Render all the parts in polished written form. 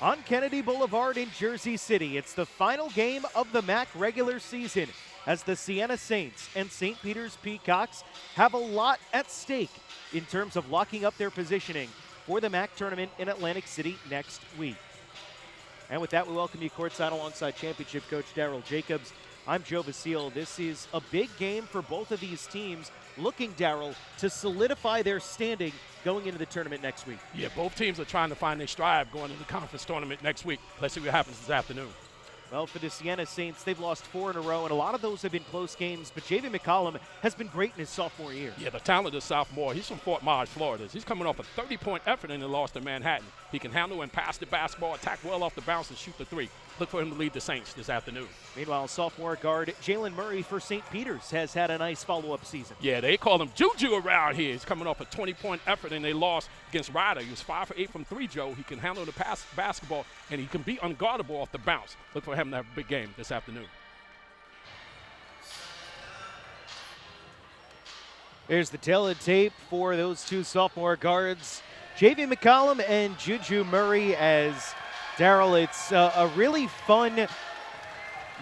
on Kennedy Boulevard in Jersey City. It's the final game of the MAC regular season as the Siena Saints and St. Peter's Peacocks have a lot at stake in terms of locking up their positioning for the MAC tournament in Atlantic City next week. And with that, we welcome you courtside alongside championship coach Daryl Jacobs. I'm Joe Basile. This is a big game for both of these teams, looking, Daryl, to solidify their standing going into the tournament next week. Yeah, both teams are trying to find their stride going into the conference tournament next week. Let's see what happens this afternoon. Well, for the Siena Saints, they've lost 4 in a row, and a lot of those have been close games, but J.V. McCollum has been great in his sophomore year. Yeah, the talented sophomore. He's from Fort Myers, Florida. He's coming off a 30-point effort in the loss to Manhattan. He can handle and pass the basketball, attack well off the bounce, and shoot the three. Look for him to lead the Saints this afternoon. Meanwhile, sophomore guard Jalen Murray for St. Peter's has had a nice follow-up season. Yeah, they call him Juju around here. He's coming off a 20-point effort, and they lost against Ryder. He was 5 for 8 from 3, Joe. He can handle the basketball, and he can be unguardable off the bounce. Look for him to have a big game this afternoon. Here's the tail of the tape for those two sophomore guards, J.V. McCollum and Juju Murray. As Daryl, it's a really fun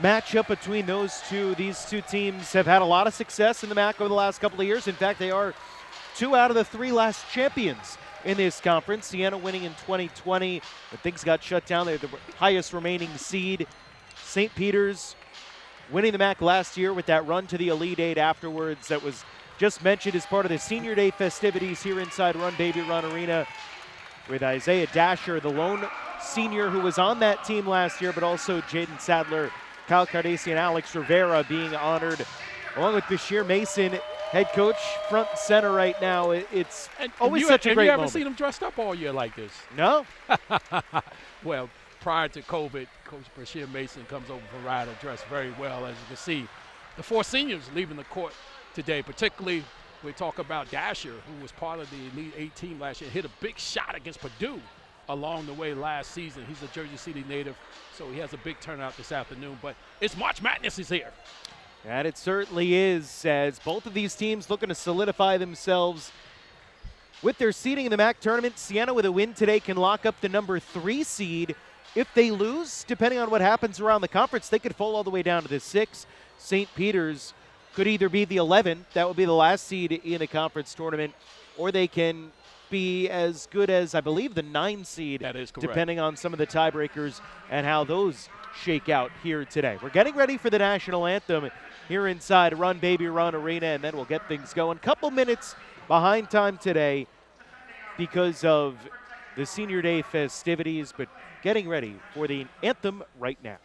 matchup between those two. These two teams have had a lot of success in the MAC over the last couple of years. In fact, they are 2 out of the 3 last champions in this conference. Siena winning in 2020, but things got shut down. They're the highest remaining seed. St. Peter's winning the MAC last year with that run to the Elite Eight afterwards that was just mentioned as part of the Senior Day festivities here inside Run Baby Run Arena, with Isaiah Dasher, the lone senior who was on that team last year, but also Jaden Sadler, Kyle Cardesi, and Alex Rivera being honored, along with Bashir Mason, head coach, front and center right now. It's always such a great moment. You haven't seen him dressed up all year like this? No. Well, prior to COVID, Coach Bashir Mason comes over for Ryder dressed very well. As you can see, the 4 seniors leaving the court today, particularly we talk about Dasher, who was part of the Elite 8 team last year, hit a big shot against Purdue along the way last season. He's a Jersey City native, so he has a big turnout this afternoon. But it's March Madness is here. And it certainly is, as both of these teams looking to solidify themselves with their seeding in the MAC tournament. Siena, with a win today, can lock up the number 3 seed. If they lose, depending on what happens around the conference, they could fall all the way down to the 6. St. Peter's could either be the 11, that would be the last seed in the conference tournament, or they can be as good as, I believe, the 9 seed. That is correct, depending on some of the tiebreakers and how those shake out here today. We're getting ready for the national anthem here inside Run Baby Run Arena, and then we'll get things going. Couple minutes behind time today because of the Senior Day festivities, but getting ready for the anthem right now.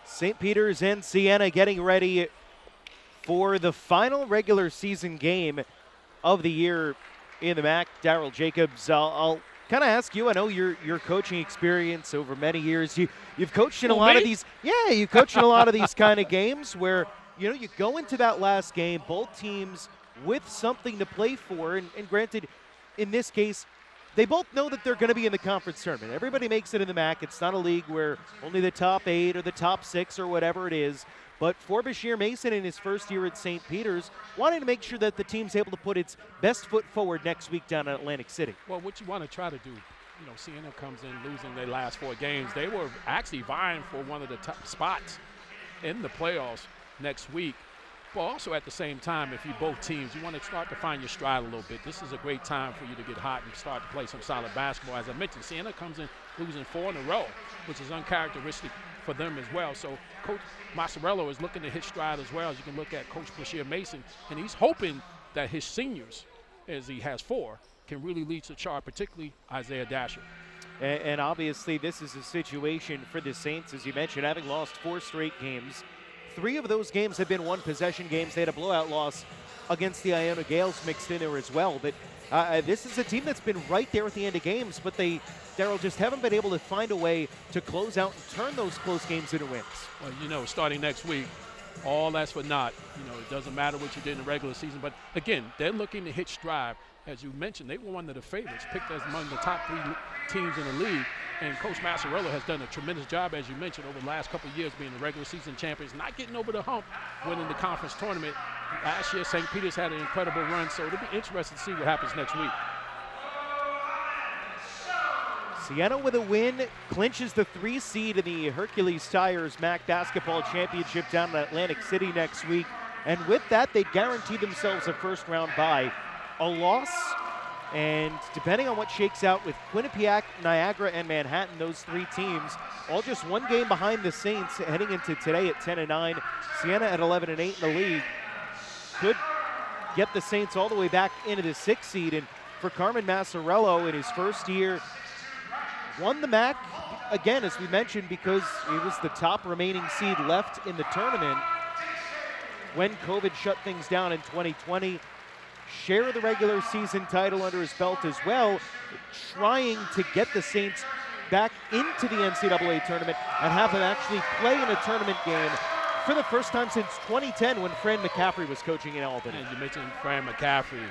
St. Peter's and Siena getting ready for the final regular season game of the year in the MAC. Daryl Jacobs, I'll kind of ask you. I know your coaching experience over many years. You've coached in a lot of these. Yeah, you coached in a lot of these kind of games where you go into that last game, both teams with something to play for, and granted, in this case, they both know that they're going to be in the conference tournament. Everybody makes it in the MAC. It's not a league where only the top 8 or the top 6 or whatever it is. But for Bashir Mason in his first year at St. Peter's, wanting to make sure that the team's able to put its best foot forward next week down in Atlantic City. Well, what you want to try to do, Siena comes in losing their last 4 games. They were actually vying for one of the top spots in the playoffs next week. But also at the same time, if you both teams, you want to start to find your stride a little bit. This is a great time for you to get hot and start to play some solid basketball. As I mentioned, Siena comes in losing 4 in a row, which is uncharacteristic for them as well. So Coach Massarello is looking to hit stride as well. As you can look at Coach Bashir Mason, and he's hoping that his seniors, as he has 4, can really lead the charge, particularly Isaiah Dasher. And obviously this is a situation for the Saints, as you mentioned, having lost 4 straight games. 3 of those games have been one-possession games. They had a blowout loss against the Iona Gales mixed in there as well. But this is a team that's been right there at the end of games, but they, Daryl, just haven't been able to find a way to close out and turn those close games into wins. Well, starting next week, all that's for naught. It doesn't matter what you did in the regular season. But, again, they're looking to hit stride. As you mentioned, they were one of the favorites, picked as among the top 3 teams in the league. And Coach Massarello has done a tremendous job, as you mentioned, over the last couple of years being the regular season champions, not getting over the hump, winning the conference tournament. Last year, St. Peter's had an incredible run, so it'll be interesting to see what happens next week. Siena with a win clinches the 3 seed in the Hercules Tires MAC Basketball Championship down in Atlantic City next week. And with that, they guarantee themselves a first-round bye. A loss, and depending on what shakes out with Quinnipiac, Niagara, and Manhattan, those 3 teams, all just 1 game behind the Saints heading into today at 10-9. Siena at 11-8 in the league could get the Saints all the way back into the 6th seed. And for Carmen Massarello in his first year, won the MAC, again, as we mentioned, because he was the top remaining seed left in the tournament when COVID shut things down in 2020. Share of the regular season title under his belt as well, trying to get the Saints back into the NCAA tournament and have them actually play in a tournament game for the first time since 2010 when Fran McCaffrey was coaching in Albany. And you mentioned Fran McCaffrey,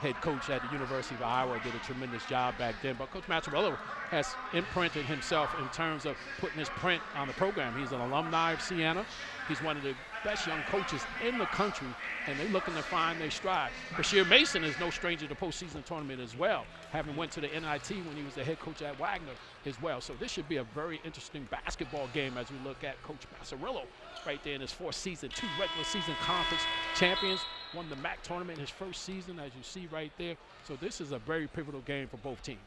head coach at the University of Iowa, did a tremendous job back then. But Coach Massarello has imprinted himself in terms of putting his print on the program. He's an alumni of Siena. He's one of the best young coaches in the country, and they're looking to find their stride. Bashir Mason is no stranger to postseason tournament as well, having went to the NIT when he was the head coach at Wagner as well. So this should be a very interesting basketball game as we look at Coach Massarello right there in his 4th season, 2 regular season conference champions, won the MAC tournament in his first season, as you see right there. So this is a very pivotal game for both teams.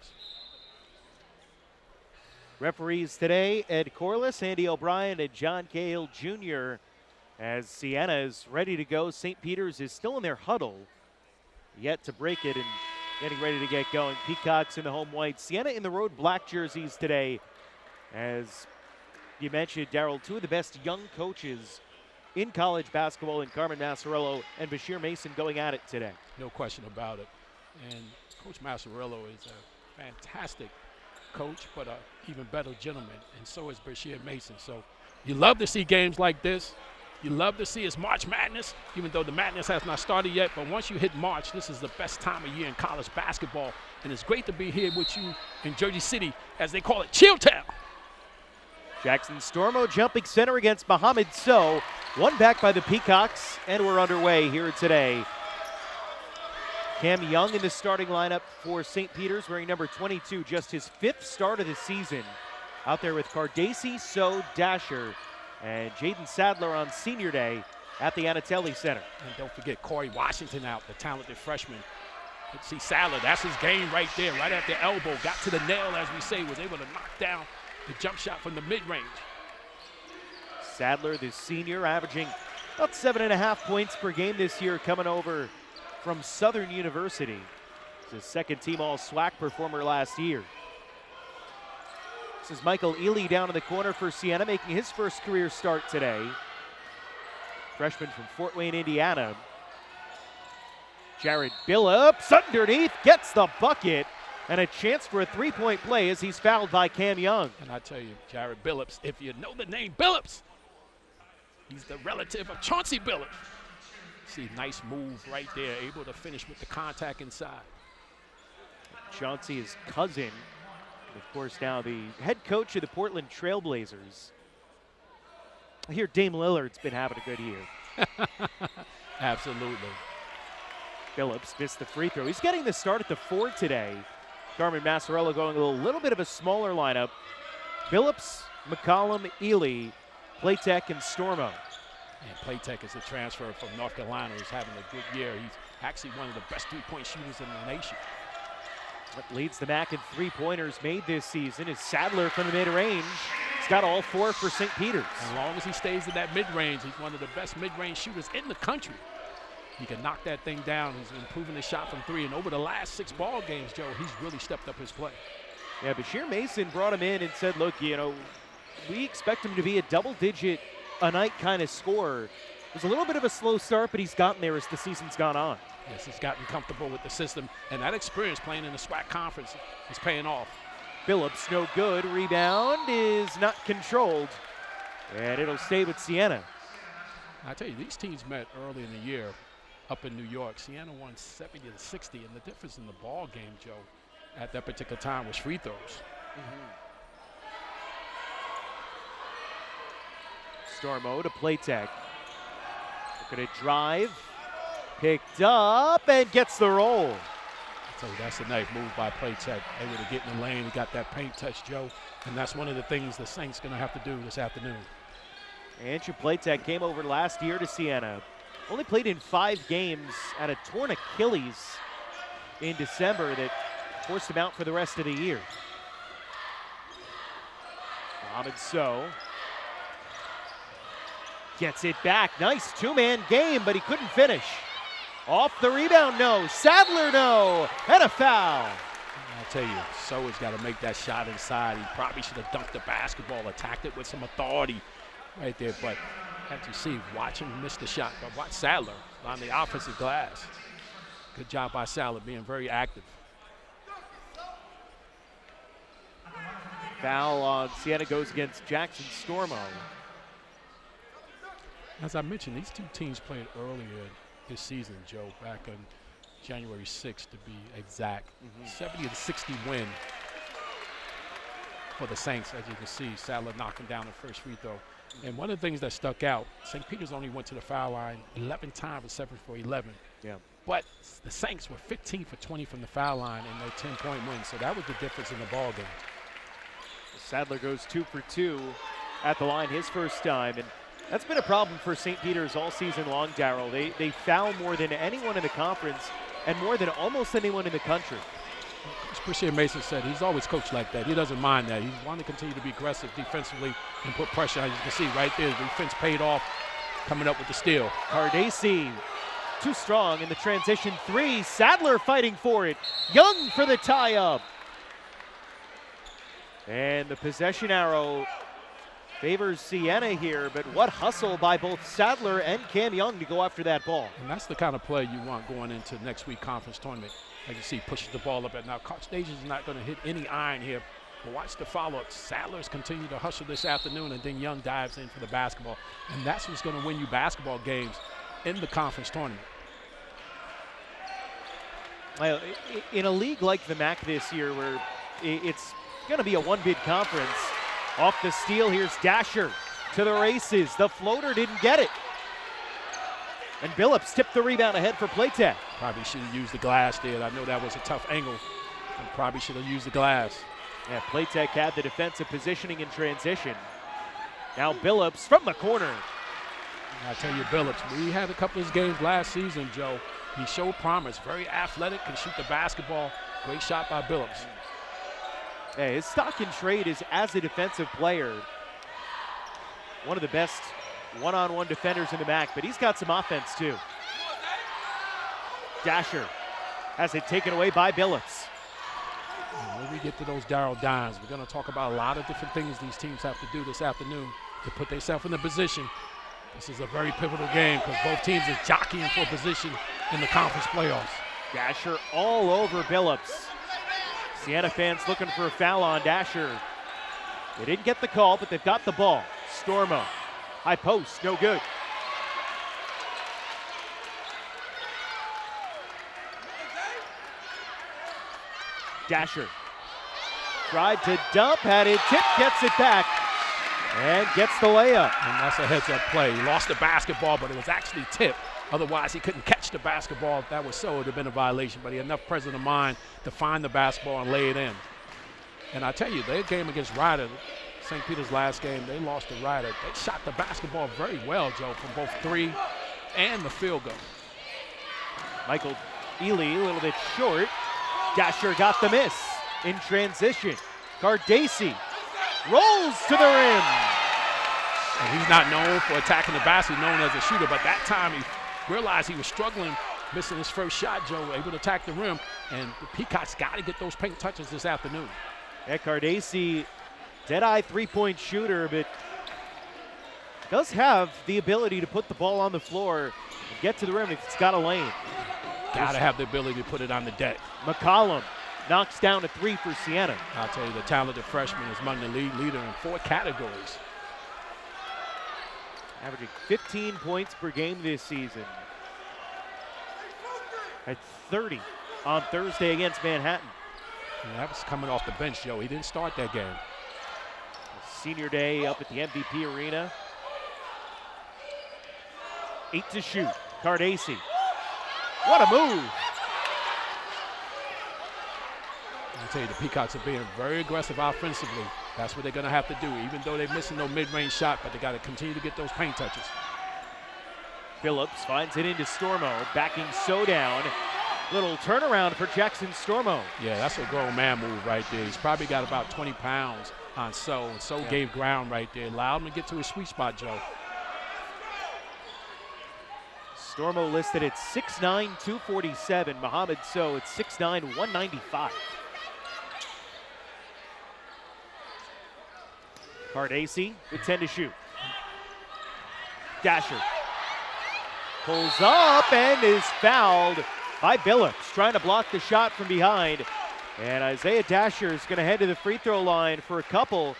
Referees today, Ed Corliss, Andy O'Brien, and John Cahill Jr. As Siena is ready to go, St. Peter's is still in their huddle, yet to break it and getting ready to get going. Peacocks in the home white, Siena in the road black jerseys today. As you mentioned, Daryl, 2 of the best young coaches in college basketball in Carmen Massarello and Bashir Mason going at it today. No question about it. And Coach Massarello is a fantastic coach, but an even better gentleman, and so is Bashir Mason. So you love to see games like this. You love to see it's March Madness, even though the madness has not started yet. But once you hit March, this is the best time of year in college basketball. And it's great to be here with you in Jersey City, as they call it, Chill Town. Jackson Stormo jumping center against Mohamed So. 1 back by the Peacocks, and we're underway here today. Cam Young in the starting lineup for St. Peter's, wearing number 22, just his 5th start of the season. Out there with Cardacci, So, Dasher, and Jaden Sadler on senior day at the Anatelli Center. And don't forget Corey Washington out, the talented freshman. Let's see Sadler, that's his game right there, right at the elbow. Got to the nail, as we say, was able to knock down the jump shot from the mid-range. Sadler, the senior, averaging about 7.5 points per game this year, coming over from Southern University. He's a 2nd-team All-SWAC performer last year. This is Michael Ely down in the corner for Siena, making his first career start today. Freshman from Fort Wayne, Indiana. Jared Billups underneath, gets the bucket, and a chance for a 3-point play as he's fouled by Cam Young. And I tell you, Jared Billups, if you know the name Billups, he's the relative of Chauncey Billups. See, nice move right there, able to finish with the contact inside. Chauncey, his cousin, and of course now the head coach of the Portland Trailblazers. I hear Dame Lillard's been having a good year. Absolutely. Phillips missed the free throw. He's getting the start at the 4 today. Carmen Massarello going a little bit of a smaller lineup. Phillips, McCollum, Ely, Platek, and Stormo. And Platek is a transfer from North Carolina. He's having a good year. He's actually one of the best three-point shooters in the nation. What leads the MAC in three-pointers made this season is Sadler from the mid-range. He's got all 4 for St. Peter's. As long as he stays in that mid-range, he's one of the best mid-range shooters in the country. He can knock that thing down. He's improving his shot from 3. And over the last 6 ball games, Joe, he's really stepped up his play. Yeah, Bashir Mason brought him in and said, look, you know, we expect him to be a double-digit a night kind of scorer. It was a little bit of a slow start, but he's gotten there as the season's gone on. Yes, he's gotten comfortable with the system, and that experience playing in the SWAC conference is paying off. Phillips, no good. Rebound is not controlled, and it'll stay with Siena. I tell you, these teams met early in the year up in New York. Siena won 70-60, and the difference in the ball game, Joe, at that particular time was free throws. Stormo to Platek. Looking to drive. Picked up and gets the roll. I tell you, that's a nice move by Platek. Able to get in the lane. He got that paint touch, Joe. And that's one of the things the Saints going to have to do this afternoon. Andrew Platek came over last year to Siena. Only played in 5 games, at a torn Achilles in December that forced him out for the rest of the year. Mohamed So gets it back. Nice 2-man game, but he couldn't finish. Off the rebound, no. Sadler, no. And a foul. I'll tell you, So has got to make that shot inside. He probably should have dunked the basketball, attacked it with some authority right there. But as you see, watch him miss the shot. But watch Sadler on the offensive glass. Good job by Sadler being very active. Foul on Siena goes against Jackson Stormo. As I mentioned, these 2 teams played earlier this season, Joe, back on January 6th to be exact. 70-60 win for the Saints, as you can see. Sadler knocking down the first free throw. And one of the things that stuck out, St. Peter's only went to the foul line 11 times, 7 for 11. Yeah. But the Saints were 15 for 20 from the foul line in their 10-point win. So that was the difference in the ball game. Sadler goes 2 for 2 at the line, his first time. And that's been a problem for St. Peter's all season long, Darryl. They foul more than anyone in the conference and more than almost anyone in the country. Coach Bashir Mason said he's always coached like that. He doesn't mind that. He wants to continue to be aggressive defensively and put pressure. As you can see right there, the defense paid off, coming up with the steal. Cardesi too strong in the transition 3. Sadler fighting for it. Young for the tie-up. And the possession arrow favors Siena here, but what hustle by both Sadler and Cam Young to go after that ball. And that's the kind of play you want going into next week conference tournament. As you see, pushes the ball up. Now, Coach Stages is not going to hit any iron here, but watch the follow-up. Sadler's continue to hustle this afternoon, and then Young dives in for the basketball. And that's what's going to win you basketball games in the conference tournament. Well, in a league like the MAC this year where it's going to be a one-bid conference, off the steal, here's Dasher to the races. The floater didn't get it. And Billups tipped the rebound ahead for Platek. Probably should have used the glass there. I know that was a tough angle. And probably should have used the glass. Yeah, Platek had the defensive positioning in transition. Now Billups from the corner. I tell you, Billups, we had a couple of his games last season, Joe. He showed promise. Very athletic, can shoot the basketball. Great shot by Billups. Yeah, his stock in trade is as a defensive player. One of the best one-on-one defenders in the MAC, but he's got some offense too. Dasher has it taken away by Billups. When we get to those Darryl dimes, we're going to talk about a lot of different things these teams have to do this afternoon to put themselves in a position. This is a very pivotal game because both teams are jockeying for position in the conference playoffs. Dasher all over Billups. Siena fans looking for a foul on Dasher. They didn't get the call, but they've got the ball. Stormo, high post, no good. Dasher tried to dump, had it tipped, gets it back. And gets the layup. And that's a heads-up play. He lost the basketball, but it was actually tipped. Otherwise, he couldn't catch the basketball. If that was so, it would have been a violation. But he had enough presence of mind to find the basketball and lay it in. And I tell you, their game against Ryder, St. Peter's last game, they lost to Ryder. They shot the basketball very well, Joe, from both three and the field goal. Michael Ely a little bit short. Dasher got the miss in transition. Cardacci rolls to the rim. And he's not known for attacking the basket, known as a shooter, but that time he realized he was struggling, missing his first shot, Joe, able to attack the rim, and the Peacocks got to get those paint touches this afternoon. Yeah, Cardacci, dead-eye three-point shooter, but does have the ability to put the ball on the floor and get to the rim if it's got a lane. Got to have the ability to put it on the deck. McCollum knocks down a three for Siena. I'll tell you, the talented freshman is among the leader in 4 categories. Averaging 15 points per game this season. At 30 on Thursday against Manhattan. And that was coming off the bench, Joe. He didn't start that game. Senior day up at the MBB arena. 8 to shoot. Cardacci. What a move. I'll tell you, the Peacocks are being very aggressive offensively. That's what they're going to have to do, even though they're missing no mid-range shot, but they got to continue to get those paint touches. Phillips finds it into Stormo, backing So down. Little turnaround for Jackson Stormo. Yeah, that's a grown man move right there. He's probably got about 20 pounds on So, and So gave ground right there. Allowed him to get to his sweet spot, Joe. Stormo listed at 6'9", 247. Mohamed So at 6'9", 195. Cardacci with 10 to shoot. Dasher pulls up and is fouled by Billups, trying to block the shot from behind. And Isaiah Dasher is going to head to the free throw line for a couple.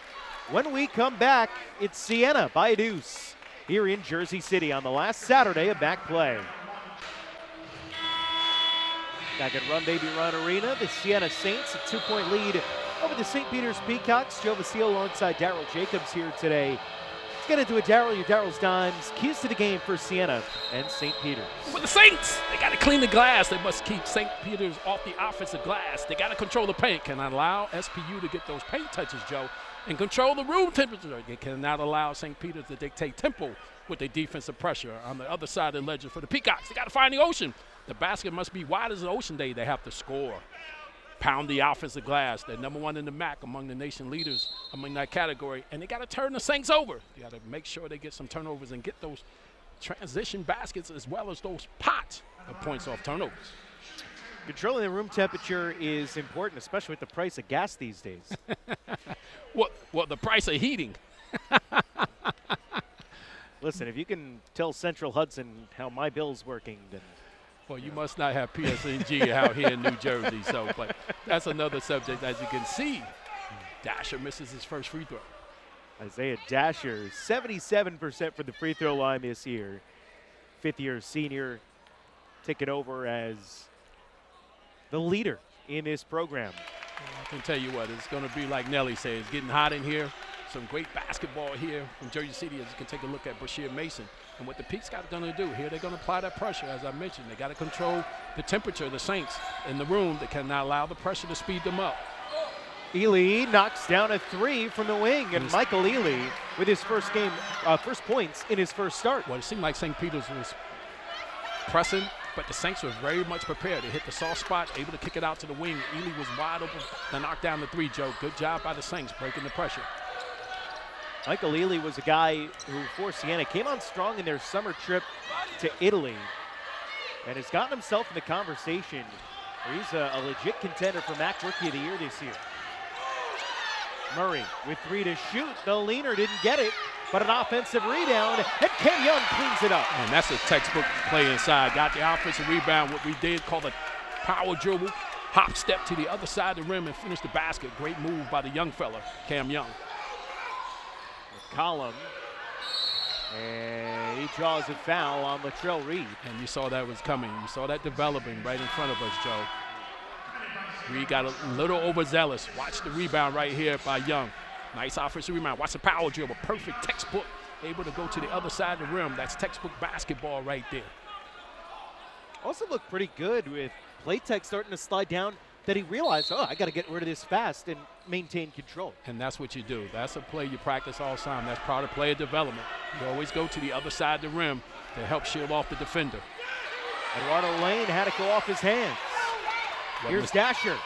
When we come back, it's Siena by a deuce here in Jersey City on the last Saturday of back play. Back at Run Baby Run Arena, the Siena Saints a 2-point lead over the St. Peter's Peacocks. Joe Vasile alongside Daryl Jacobs here today. Let's get into it, Daryl. Your Daryl's Dimes. Keys to the game for Siena and St. Peter's. For the Saints, they got to clean the glass. They must keep St. Peter's off the offensive glass. They got to control the paint. Cannot allow SPU to get those paint touches, Joe, and control the room temperature. They cannot allow St. Peter's to dictate tempo with their defensive pressure. On the other side of the ledger for the Peacocks, they got to find the ocean. The basket must be wide as an ocean day. They have to score. Pound the offensive glass. They're #1 in the MAC among the nation leaders among that category. And they got to turn the Saints over. They got to make sure they get some turnovers and get those transition baskets as well as those pots of points off turnovers. Controlling the room temperature is important, especially with the price of gas these days. Well, the price of heating. Listen, if you can tell Central Hudson how my bill's working, then well, you must not have PSNG out here in New Jersey, so, but that's another subject. As you can see, Dasher misses his first free throw. Isaiah Dasher, 77% for the free throw line this year. Fifth-year senior, taking over as the leader in this program. I can tell you what, it's going to be like Nelly said, it's getting hot in here. Some great basketball here from Jersey City, as you can take a look at Bashir Mason. And what the Peaks got going to do here, they're going to apply that pressure, as I mentioned. They got to control the temperature of the Saints in the room. They cannot allow the pressure to speed them up. Ely knocks down a three from the wing, and Michael Ely with his first points in his first start. Well, it seemed like St. Peter's was pressing, but the Saints were very much prepared. They hit the soft spot, able to kick it out to the wing. Ely was wide open to knock down the three, Joe. Good job by the Saints breaking the pressure. Michael Ely was a guy who, for Siena, came on strong in their summer trip to Italy and has gotten himself in the conversation. He's a legit contender for MAC Rookie of the Year this year. Murray with 3 to shoot. The leaner didn't get it, but an offensive rebound, and Ken Young cleans it up. And that's a textbook play inside. Got the offensive rebound, what we did call a power dribble, hop step to the other side of the rim and finish the basket. Great move by the young fella, Cam Young. McCollum, and he draws a foul on Latrell Reed. And you saw that was coming. You saw that developing right in front of us, Joe. Reed got a little overzealous. Watch the rebound right here by Young. Nice offensive rebound. Watch the power dribble. Perfect textbook. Able to go to the other side of the rim. That's textbook basketball right there. Also looked pretty good with Playtech starting to slide down, that he realized, oh, I got to get rid of this fast and maintain control. And that's what you do. That's a play you practice all the time. That's part of player development. You always go to the other side of the rim to help shield off the defender. Eduardo Lane had it go off his hands. Here's Dasher.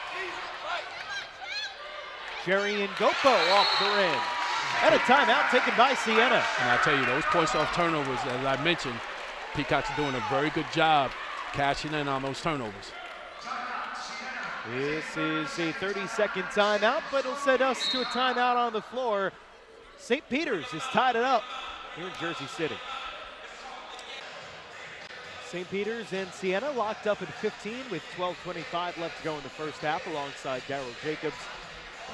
Jerry and Gopo off the rim. And a timeout taken by Siena. And I tell you, those points off turnovers, as I mentioned, Peacock's doing a very good job cashing in on those turnovers. This is a 30-second timeout, but it'll set us to a timeout on the floor. St. Peter's has tied it up here in Jersey City. St. Peter's and Siena locked up at 15 with 12:25 left to go in the first half alongside Darryl Jacobs.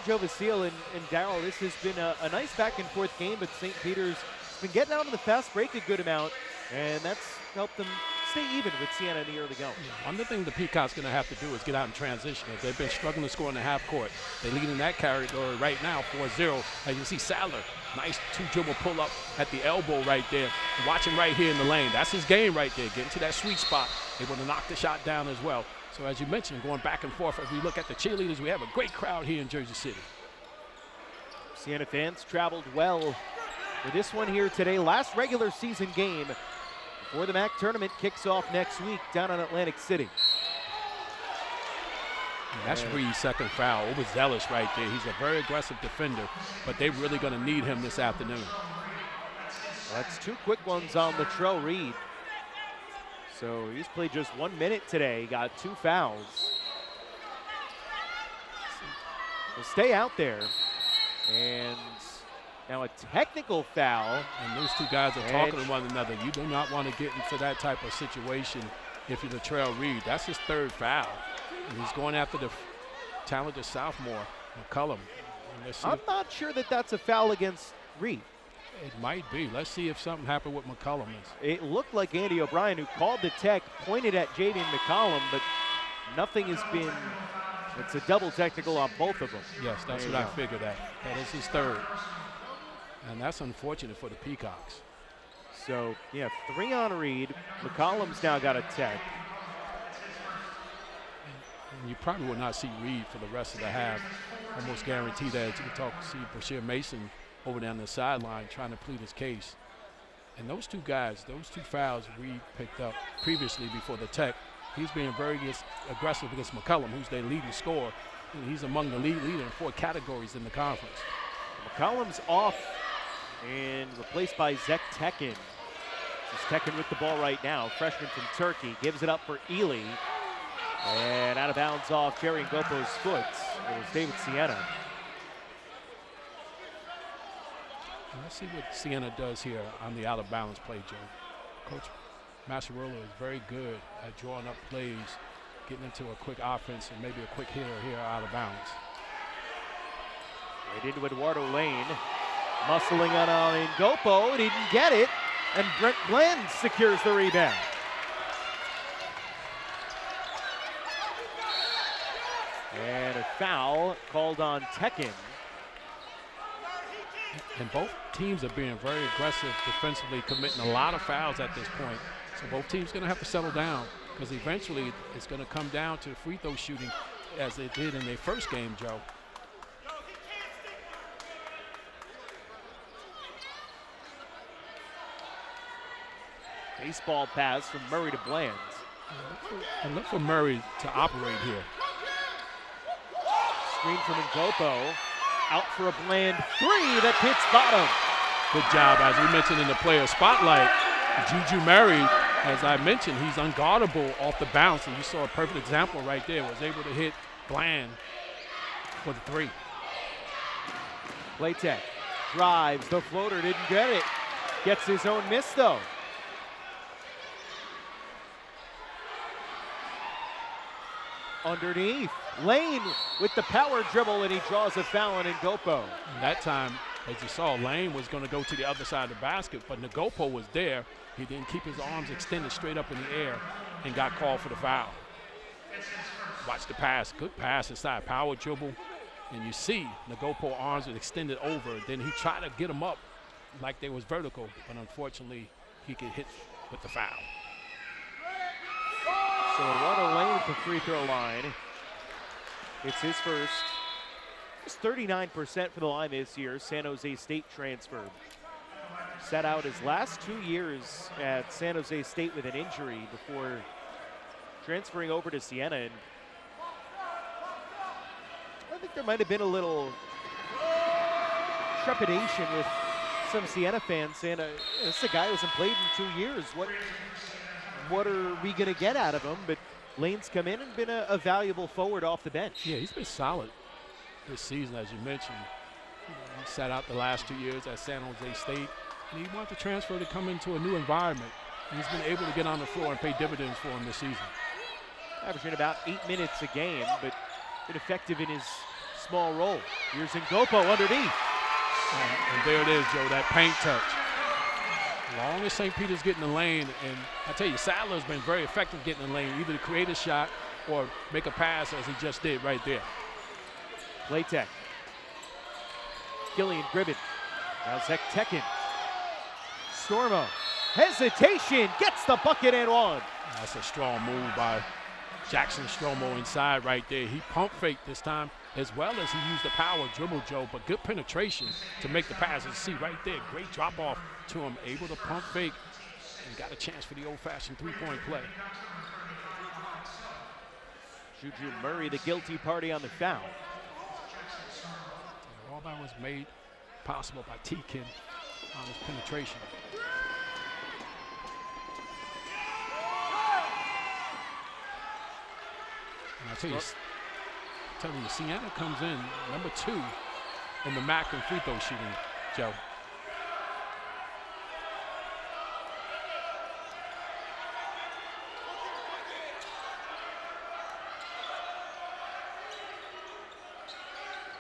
Joe Vasile and Darryl, this has been a nice back and forth game, but St. Peter's has been getting out of the fast break a good amount, and that's helped them stay even with Siena in the early going. Yeah, one of the things the Peacock's going to have to do is get out in transition. They've been struggling to score in the half court. They're leading that category right now 4-0. As you see Sadler, nice two-dribble pull-up at the elbow right there. Watch him right here in the lane. That's his game right there, getting to that sweet spot, able to knock the shot down as well. So as you mentioned, going back and forth, as we look at the cheerleaders, we have a great crowd here in Jersey City. Siena fans traveled well for this one here today. Last regular season game before the MAC tournament kicks off next week down in Atlantic City. And that's Reed's second foul. Overzealous right there. He's a very aggressive defender, but they're really going to need him this afternoon. That's two quick ones on Latrell Reed. So he's played just 1 minute today, got 2 fouls. So stay out there. And now a technical foul. And those two guys are talking to one another. You do not want to get into that type of situation if you're Latrell Reed. That's his 3rd foul. And he's going after the talented sophomore, McCullum. I'm not sure that that's a foul against Reed. It might be. Let's see if something happened with McCullum. It looked like Andy O'Brien, who called the tech, pointed at Javian McCollum, but nothing has been. It's a double technical on both of them. Yes, that's what I figured at. That is his 3rd. And that's unfortunate for the Peacocks. So, yeah, 3 on Reed. McCollum's now got a tech. And you probably will not see Reed for the rest of the half. Almost guarantee that. You can see Brashear Mason over down the sideline trying to plead his case. And those two guys, those 2 fouls Reed picked up previously before the tech, he's being very aggressive against McCullum, who's their leading scorer. And he's among the leader in 4 categories in the conference. McCollum's off and replaced by Zach Tekin. This is Tekin with the ball right now, freshman from Turkey, gives it up for Ely. And out of bounds off Jerry Ngopo's foot. It was David Siena. Let's see what Siena does here on the out-of-bounds play, Joe. Coach Massarola is very good at drawing up plays, getting into a quick offense and maybe a quick hitter here out of bounds. Right into Eduardo Lane. Muscling on Ngopo, didn't get it, and Brent Glenn secures the rebound. And a foul called on Tekin. And both teams are being very aggressive defensively, committing a lot of fouls at this point. So both teams are going to have to settle down because eventually it's going to come down to free throw shooting as they did in their first game, Joe. Baseball pass from Murray to Bland. And look for Murray to operate here. Screen from Ngopo. Out for a Bland 3 that hits bottom. Good job, as we mentioned in the player spotlight. Juju Murray, as I mentioned, he's unguardable off the bounce, and you saw a perfect example right there. Was able to hit Bland for the 3. Playtech drives, the floater didn't get it. Gets his own miss though. Underneath, Lane with the power dribble, and he draws a foul on Ngopo. And that time, as you saw, Lane was going to go to the other side of the basket, but Ngopo was there. He didn't keep his arms extended straight up in the air and got called for the foul. Watch the pass, good pass inside, power dribble, And you see Nagopo arms were extended over. Then he tried to get him up like they was vertical, but unfortunately he could hit with the foul. So Eduardo Lane at the free throw line. It's his first. It's 39% for the line this year. San Jose State transfer. Sat out his last 2 years at San Jose State with an injury before transferring over to Siena. And I think there might have been a little trepidation with some Siena fans saying, this is a guy who hasn't played in 2 years. What are we going to get out of him? But Lane's come in and been a valuable forward off the bench. Yeah, he's been solid this season, as you mentioned. He sat out the last 2 years at San Jose State, and he wanted to transfer to come into a new environment. And he's been able to get on the floor and pay dividends for him this season. Averaging about 8 minutes a game, but been effective in his small role. Here's Ngopo underneath. And there it is, Joe, that paint touch. Long as St. Peter's getting the lane, and I tell you, Sadler's been very effective getting the lane, either to create a shot or make a pass as he just did right there. Play tech. Killian Gribben. Now Zach Tekin. Stormo. Hesitation. Gets the bucket and one. That's a strong move by Jackson Stromo inside right there. He pump faked this time, as well as he used the power dribble, Joe, but good penetration to make the passes. See right there, great drop off to him, able to pump fake and got a chance for the old-fashioned three-point play. Juju Murray, the guilty party on the foul. And all that was made possible by Tekin on his penetration. And I tell you, Siena comes in number 2 in the MAC and free throw shooting, Joe.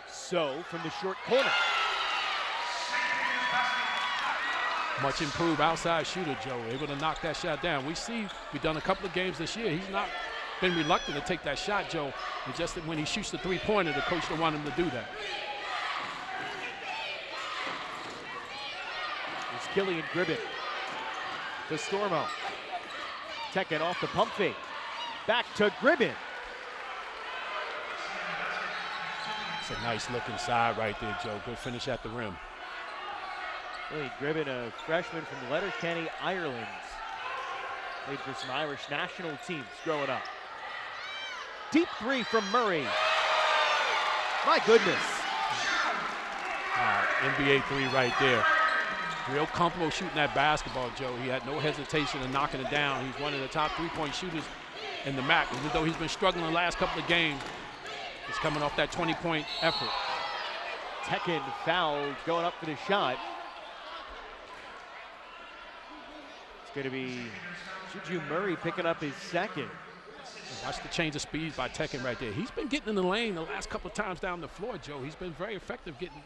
So from the short corner. Much improved outside shooter, Joe, able to knock that shot down. We've done a couple of games this year. He's not been reluctant to take that shot, Joe. It's just that when he shoots the three-pointer, the coach don't want him to do that. It's Killian Gribben to Stormo. Tekin off the pump fake. Back to Gribben. It's a nice look inside right there, Joe. Good finish at the rim. Killian Gribben, a freshman from Letterkenny, Ireland. Played for some Irish national teams growing up. Deep three from Murray. My goodness. NBA three right there. Real comfortable shooting that basketball, Joe. He had no hesitation in knocking it down. He's one of the top three-point shooters in the MAC. Even though he's been struggling the last couple of games, he's coming off that 20-point effort. Tekin fouled, going up for the shot. It's going to be Juju Murray picking up his second. Watch the change of speeds by Tekin right there. He's been getting in the lane the last couple of times down the floor, Joe. He's been very effective getting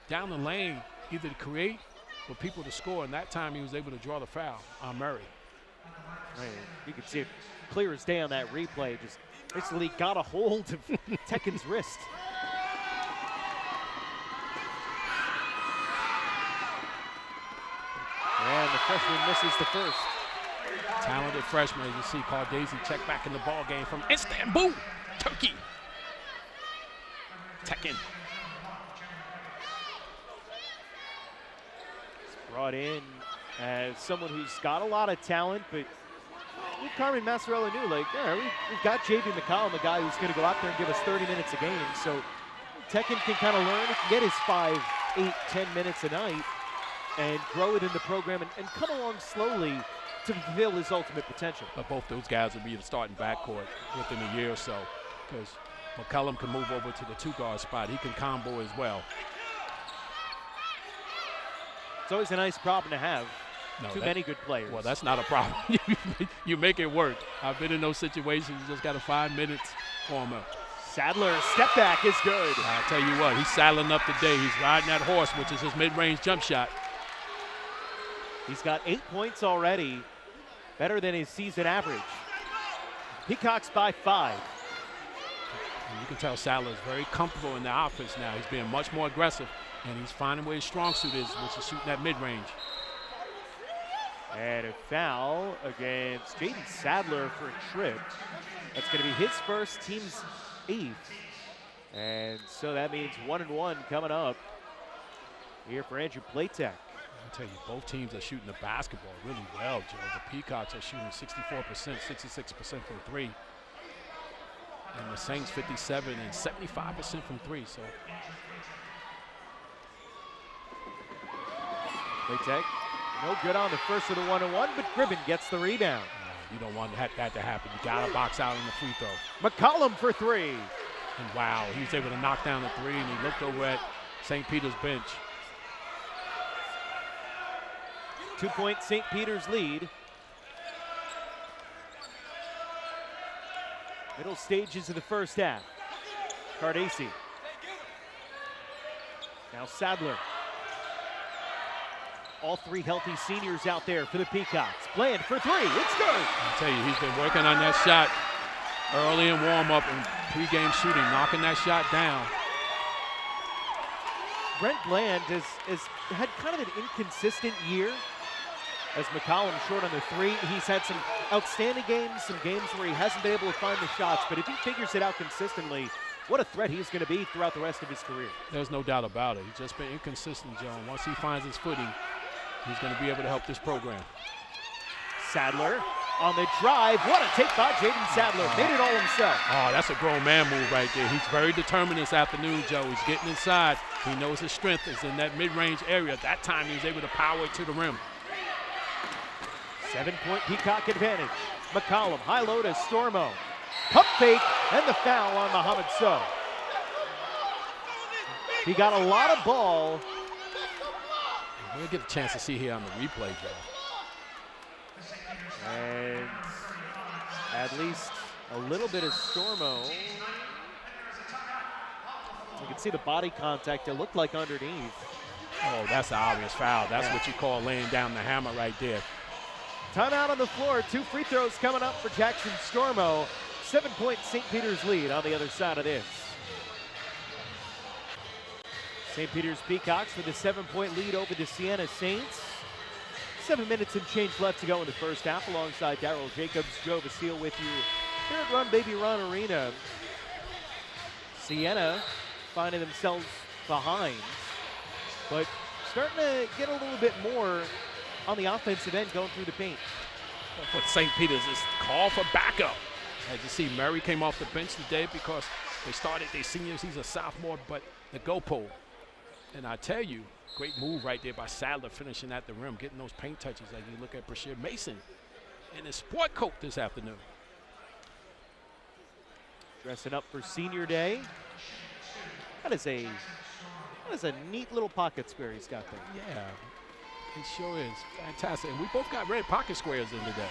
down the lane, either to create or people to score, and that time he was able to draw the foul on Murray. Right. You can see it clear as day on that replay. Just basically got a hold of Tekin's wrist. And the freshman misses the first. Talented freshman, as you see, Daisy check back in the ball game from Istanbul, Turkey. Tekin. Brought in as someone who's got a lot of talent, but Carmen Massarella knew, like, yeah, we've got J.V. McCollum, a guy who's going to go out there and give us 30 minutes a game. So Tekin can kind of learn, he can get his 5, 8, 10 minutes a night and grow it in the program and come along slowly to fulfill his ultimate potential. But both those guys will be the starting backcourt within a year or so, because McCollum can move over to the 2-guard spot. He can combo as well. It's always a nice problem to have. No, Too many good players. Well, that's not a problem. You make it work. I've been in those situations. You just got to 5 minutes for him. Sadler, step back is good. I'll tell you what, he's saddling up today. He's riding that horse, which is his mid-range jump shot. He's got 8 points already, better than his season average. Peacocks by 5. And You can tell Sadler is very comfortable in the offense now. He's being much more aggressive, and he's finding where his strong suit is, which is shooting that mid-range. And a foul against Jaden Sadler for a trip. That's going to be his first, team's 8th. And so that means 1-1 coming up here for Andrew Platek. I'll tell you, both teams are shooting the basketball really well, Joe. The Peacocks are shooting 64%, 66% from 3. And the Saints 57 and 75% from 3. So Platek, no good on the first of the 1-1, but Gribben gets the rebound. you don't want that to happen. You got to box out on the free throw. McCollum for 3. And wow, he was able to knock down the 3, and he looked over at St. Peter's bench. 2-point St. Peter's lead. Middle stages of the first half. Cardesi. Now Sadler. All 3 healthy seniors out there for the Peacocks. Bland for 3, it's good. I'll tell you, he's been working on that shot early in warm-up and pre-game shooting, knocking that shot down. Brent Bland has had kind of an inconsistent year. As McCollum short on the 3, he's had some outstanding games, some games where he hasn't been able to find the shots, but if he figures it out consistently, what a threat he's going to be throughout the rest of his career. There's no doubt about it. He's just been inconsistent, John. Once he finds his footing, he's going to be able to help this program. Sadler on the drive. What a take by Jaden Sadler. Made it all himself. Oh, that's a grown man move right there. He's very determined this afternoon, Joe. He's getting inside. He knows his strength is in that mid-range area. That time he was able to power it to the rim. 7-point Peacock advantage. McCollum, high low to Stormo. Pump fake, and the foul on Mohamed Sow. He got a lot of ball. We'll get a chance to see here on the replay, Joe. And at least a little bit of Stormo. You can see the body contact. It looked like underneath. Oh, that's an obvious foul. That's what you call laying down the hammer right there. Timeout on the floor. 2 free throws coming up for Jackson Stormo. 7-point St. Peter's lead on the other side of this. St. Peter's Peacocks with a 7-point lead over the Siena Saints. 7 minutes and change left to go in the first half. Alongside Darryl Jacobs, Joe Basile with you here at Run Baby Run Arena. Siena finding themselves behind, but starting to get a little bit more on the offensive end going through the paint. For St. Peter's is call for backup. As you see, Murray came off the bench today because they started their seniors. He's a sophomore, but the go pole. And I tell you, great move right there by Sadler finishing at the rim, getting those paint touches. Like you look at Brashear Mason in his sport coat this afternoon. Dressing up for senior day. That is a neat little pocket square he's got there. Yeah, it sure is. Fantastic. And we both got red pocket squares in today.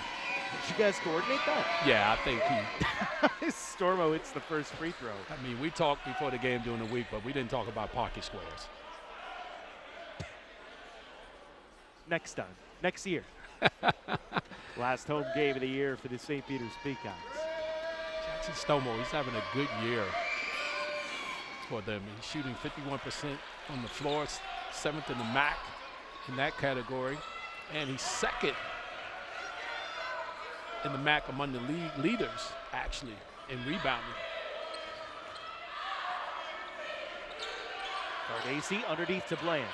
Did you guys coordinate that? Yeah, I think he. Stormo hits the first free throw. I mean, we talked before the game during the week, but we didn't talk about pocket squares. Next time, next year. Last home game of the year for the St. Peter's Peacocks. Jackson Stormo, he's having a good year for them. He's shooting 51% on the floor, 7th in the MAC in that category, and he's 2nd in the MAC among the league leaders, actually, in rebounding. Cardesi underneath to Bland.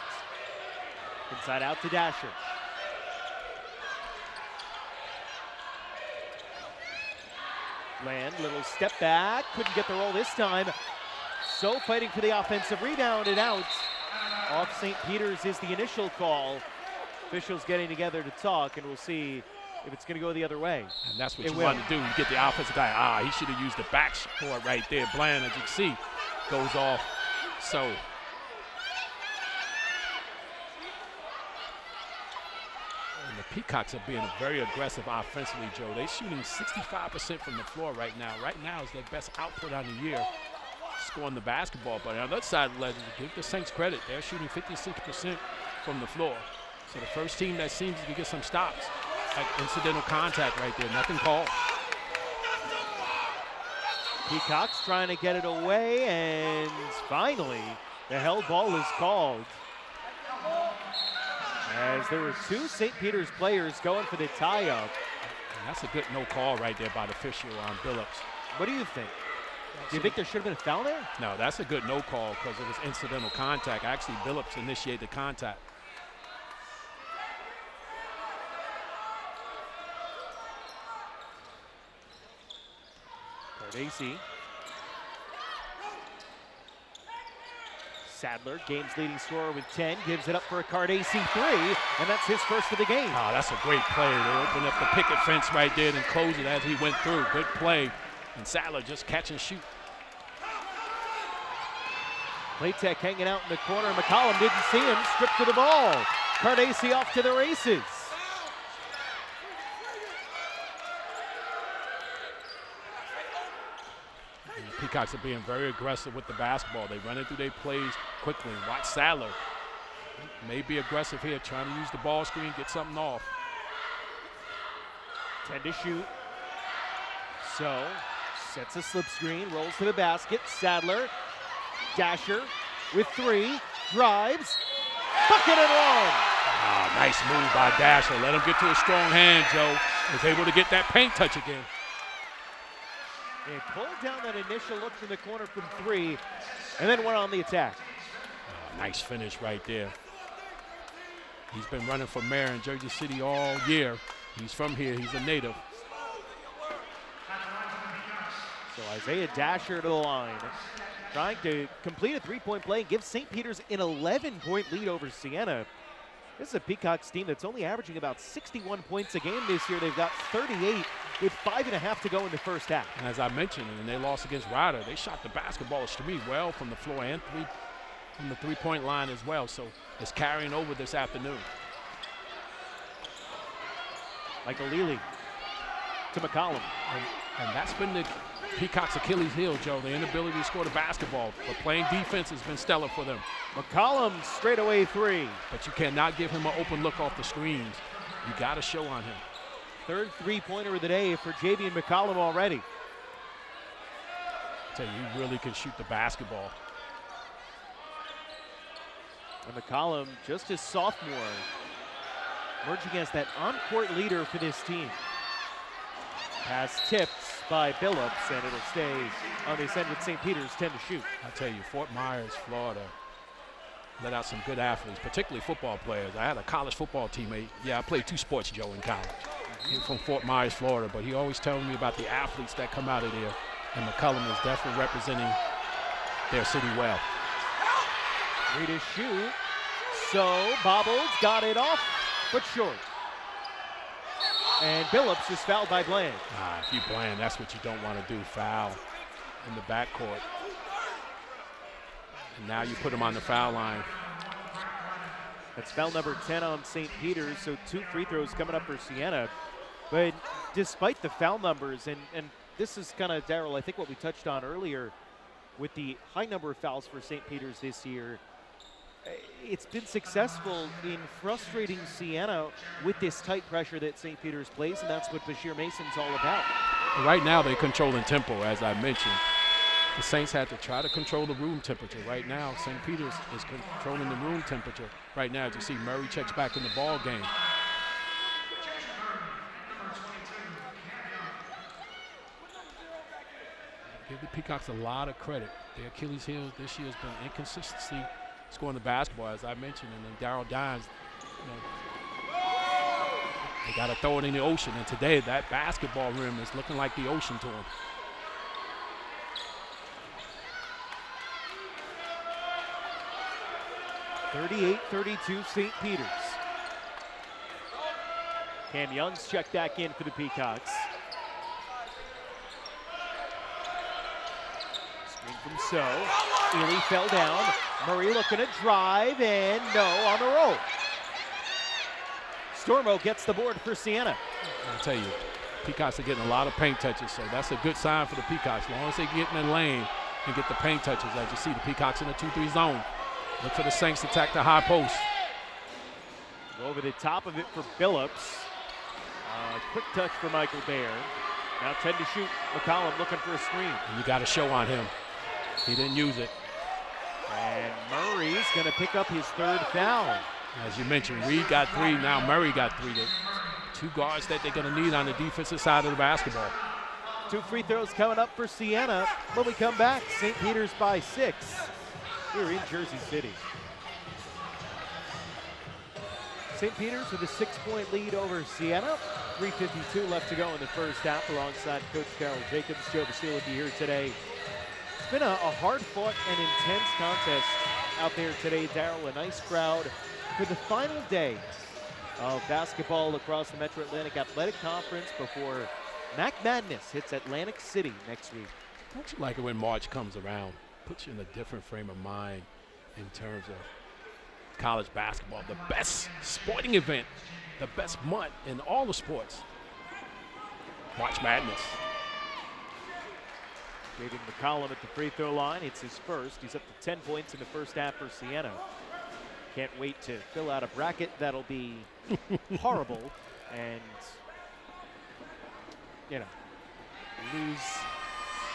Inside out to Dasher. Bland, little step back, couldn't get the roll this time. So fighting for the offensive rebound and out. Off St. Peter's is the initial call. Officials getting together to talk, and we'll see if it's going to go the other way. And that's what you want to do. You get the offensive guy. He should have used the back board right there. Bland, as you can see, goes off. So and the Peacocks are being very aggressive offensively, Joe. They're shooting 65% from the floor right now. Right now is their best output on the year, scoring the basketball. But on the other side of the ledger, give the Saints credit. They're shooting 56% from the floor. So the first team that seems to get some stops. Like incidental contact right there, nothing called. Peacock's trying to get it away, and finally the held ball is called. As there were two St. Peter's players going for the tie-up. That's a good no call right there by the official on Billups. What do you think? Do you think there should have been a foul there? No, that's a good no call because it was incidental contact. Actually, Billups initiated the contact. Cardacci. Sadler, game's leading scorer with 10, gives it up for a Cardacci 3, and that's his first of the game. Oh, that's a great play. They opened up the picket fence right there and closed it as he went through. Good play. And Sadler just catch and shoot. Playtech hanging out in the corner. McCollum didn't see him, stripped to the ball. Cardacci off to the races. And the Peacocks are being very aggressive with the basketball. They run it through their plays quickly. Watch Sadler. May be aggressive here, trying to use the ball screen, get something off. 10 to shoot. So, sets a slip screen, rolls to the basket. Sadler, dasher with 3, drives, bucket and one. Ah, nice move by Dasher. Let him get to a strong hand, Joe. Was able to get that paint touch again. And pulled down that initial look from the corner from 3, and then went on the attack. Oh, nice finish right there. He's been running for mayor in Jersey City all year. He's from here. He's a native. So Isaiah Dasher to the line, trying to complete a 3-point play and give St. Peter's an 11-point lead over Siena. This is a Peacocks team that's only averaging about 61 points a game this year. They've got 38 with 5.5 to go in the first half. And as I mentioned, and they lost against Ryder, they shot the basketball extremely well from the floor and from the three-point line as well. So it's carrying over this afternoon. Michael Lely to McCollum. And that's been the Peacock's Achilles heel, Joe, the inability to score the basketball. But playing defense has been stellar for them. McCollum straightaway 3. But you cannot give him an open look off the screens. You got to show on him. Third 3-pointer of the day for Javian McCollum already. I tell you, he really can shoot the basketball. And McCollum, just his sophomore, emerging as that on-court leader for this team. Pass tipped by Billups, and it'll stay on this end with St. Peter's 10 to shoot. I tell you, Fort Myers, Florida, let out some good athletes, particularly football players. I had a college football teammate. Yeah, I played 2 sports, Joe, in college. He's from Fort Myers, Florida, but he always telling me about the athletes that come out of there. And McCollum is definitely representing their city well. 3 to shoot. So, Bobbles got it off, but short. And Billups is fouled by Bland. If you Bland, that's what you don't want to do, foul in the backcourt. And now you put him on the foul line. That's foul number 10 on St. Peter's, so 2 free throws coming up for Siena. But despite the foul numbers, and this is kind of, Darryl, I think what we touched on earlier with the high number of fouls for St. Peter's this year, it's been successful in frustrating Siena with this tight pressure that St. Peter's plays, and that's what Bashir Mason's all about. Right now they're controlling tempo, as I mentioned. The Saints had to try to control the room temperature. Right now, St. Peter's is controlling the room temperature. Right now, as you see, Murray checks back in the ball game. Give the Peacocks a lot of credit. Their Achilles heel this year has been inconsistency scoring the basketball, as I mentioned, and then Darryl Dines, they got to throw it in the ocean, and today that basketball rim is looking like the ocean to him. (38-32) St. Peter's. Cam Young's checked back in for the Peacocks. Screen from So. Ely fell down. Murray looking to drive, and no on the roll. Stormo gets the board for Siena. I'll tell you, Peacocks are getting a lot of paint touches, so that's a good sign for the Peacocks. As long as they get in the lane and get the paint touches, as you see, the Peacocks in the 2-3 zone. Look for the Saints to attack the high post. Over the top of it for Billups. Quick touch for Michael Baer. Now 10 to shoot. McCollum looking for a screen. And you got to show on him. He didn't use it. And Murray's going to pick up his 3rd foul. As you mentioned, Reed got 3. Now Murray got 3. The 2 guards that they're going to need on the defensive side of the basketball. 2 free throws coming up for Siena. When we come back, St. Peter's by 6. We're in Jersey City. St. Peter's with a 6-point lead over Siena. 3:52 left to go in the first half alongside Coach Carol Jacobs. Joe Basile with you here today. It's been a hard-fought and intense contest out there today, Darryl. A nice crowd for the final day of basketball across the Metro Atlantic Athletic Conference before Mac Madness hits Atlantic City next week. Don't you like it when March comes around? Puts you in a different frame of mind in terms of college basketball. The best sporting event, the best month in all the sports. March Madness. David McCollum at the free throw line. It's his first. He's up to 10 points in the first half for Siena. Can't wait to fill out a bracket that'll be horrible and, you know, lose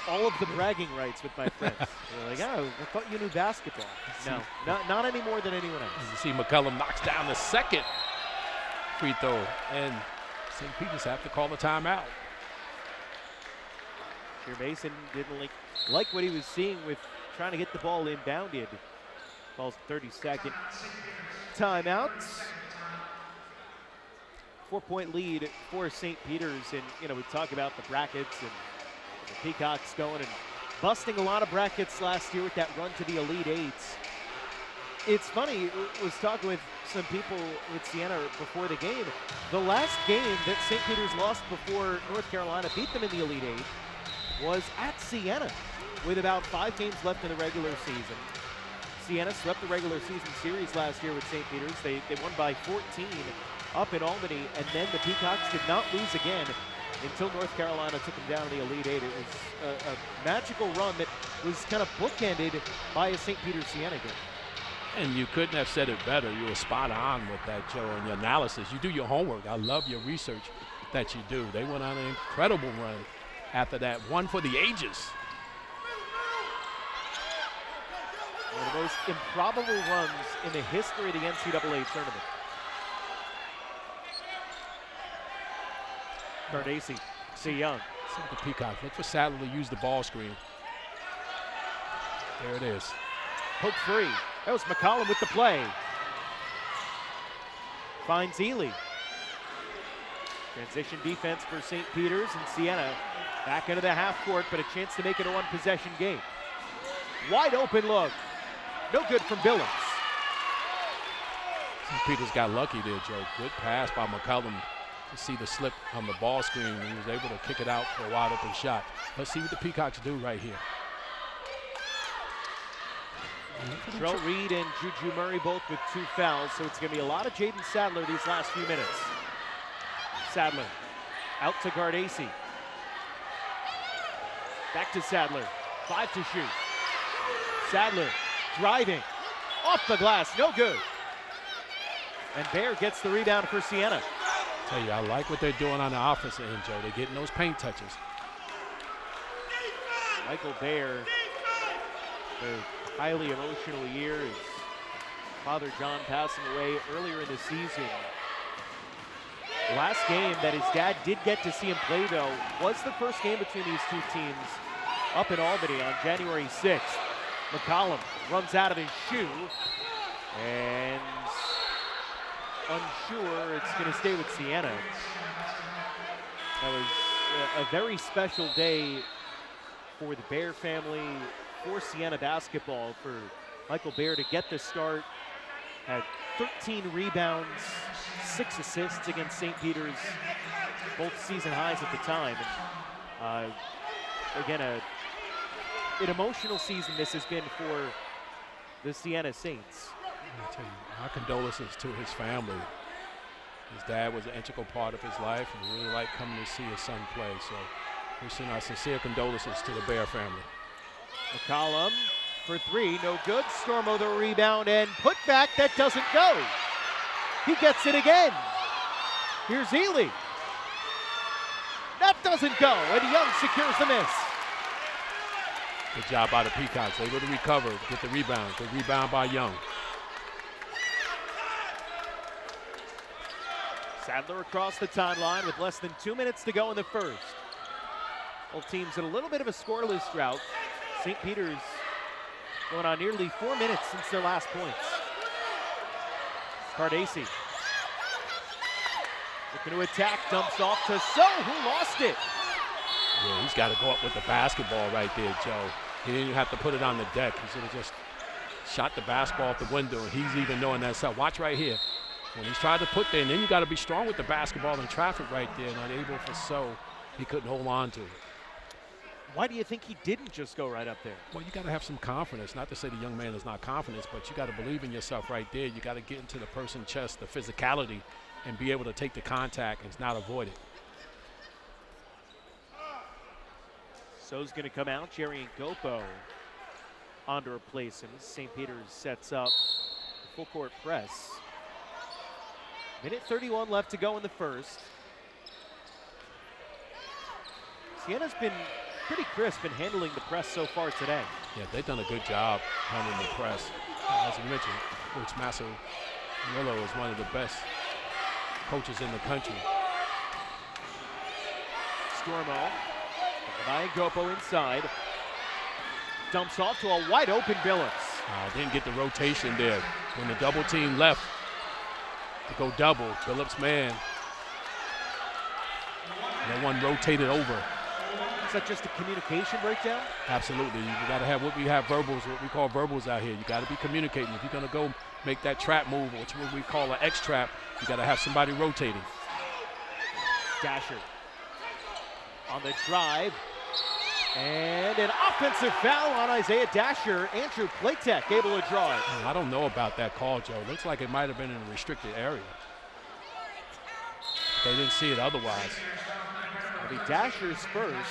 all of the bragging rights with my friends. They're like, oh, I thought you knew basketball. No, not any more than anyone else. As you see, McCollum knocks down the 2nd free throw, and St. Peter's have to call a timeout. Sheer Mason didn't like what he was seeing with trying to get the ball inbounded. Calls 32nd timeout. 4-point lead for St. Peter's, and you know, we talk about the brackets and the Peacocks going and busting a lot of brackets last year with that run to the Elite Eights. It's funny, I was talking with some people with Siena before the game. The last game that St. Peter's lost before North Carolina beat them in the Elite Eight was at Siena with about 5 games left in the regular season. Siena swept the regular season series last year with St. Peter's. They won by 14 up in Albany, and then the Peacocks did not lose again until North Carolina took them down in the Elite Eight. It was a magical run that was kind of bookended by a St. Peter's Siena game. And you couldn't have said it better. You were spot on with that, Joe, and your analysis. You do your homework. I love your research that you do. They went on an incredible run after that. One for the ages. One of the most improbable runs in the history of the NCAA tournament. Cardacci, see Young. See the Peacock. Look for Sadler to use the ball screen. There it is. Poke free. That was McCollum with the play. Finds Ely. Transition defense for St. Peter's, and Siena back into the half court, but a chance to make it a 1-possession game. Wide open look. No good from Billings. St. Peter's got lucky there, Joe. Good pass by McCollum to see the slip on the ball screen. He was able to kick it out for a wide open shot. Let's see what the Peacocks do right here. Trell Reed and Juju Murray both with 2 fouls, so it's going to be a lot of Jaden Sadler these last few minutes. Sadler out to Cardacci. Back to Sadler. 5 to shoot. Sadler driving off the glass, no good. And Bear gets the rebound for Siena. Tell you, I like what they're doing on the offensive end, Joe. They're getting those paint touches. Michael Bear, a highly emotional year. His father John passing away earlier in the season. Last game that his dad did get to see him play, though, was the first game between these 2 teams up in Albany on January 6th. McCollum runs out of his shoe, and unsure it's going to stay with Siena. That was a very special day for the Bear family, for Siena basketball, for Michael Bear to get the start. Had 13 rebounds, 6 assists against St. Peter's, both season highs at the time. And, again, an emotional season this has been for the Siena Saints. I tell you, our condolences to his family. His dad was an integral part of his life, and he really liked coming to see his son play. So we send our sincere condolences to the Bear family. McCollum for 3, no good. Stormo the rebound and put back, that doesn't go. He gets it again. Here's Ely. Not doesn't go, and Young secures the miss. Good job by the Peacocks. Able to recover, get the rebound. Good rebound by Young. Sadler across the timeline with less than 2 minutes to go in the first. Both teams in a little bit of a scoreless drought. St. Peter's going on nearly 4 minutes since their last points. Cardacy looking to attack, dumps off to So, who lost it. Yeah, he's got to go up with the basketball right there, Joe. He didn't even have to put it on the deck. He should have just shot the basketball out the window, and he's even knowing that. So watch right here. When he's tried to put there, and then you got to be strong with the basketball in traffic right there, and unable for So, he couldn't hold on to it. Why do you think he didn't just go right up there? Well, you got to have some confidence. Not to say the young man is not confident, but you got to believe in yourself right there. You got to get into the person's chest, the physicality, and be able to take the contact and not avoid it. So's going to come out. Jerry Ngopo on to replace him. St. Peter's sets up the full court press. Minute 31 left to go in the first. Siena's been pretty crisp in handling the press so far today. Yeah, they've done a good job handling the press. As you mentioned, Coach Massarillo is one of the best coaches in the country. Stormo, by Ngopo inside. Dumps off to a wide open Billups. Didn't get the rotation there. When the double team left to go double, Billups' man, no one rotated over. Is that just a communication breakdown? Absolutely. You got to have what we call verbals out here. You got to be communicating. If you're going to go make that trap move, which what we call an X trap, you got to have somebody rotating. Dasher on the drive. And an offensive foul on Isaiah Dasher. Andrew Platek able to draw it. I don't know about that call, Joe. Looks like it might have been in a restricted area. They didn't see it otherwise. It'll be Dasher's first.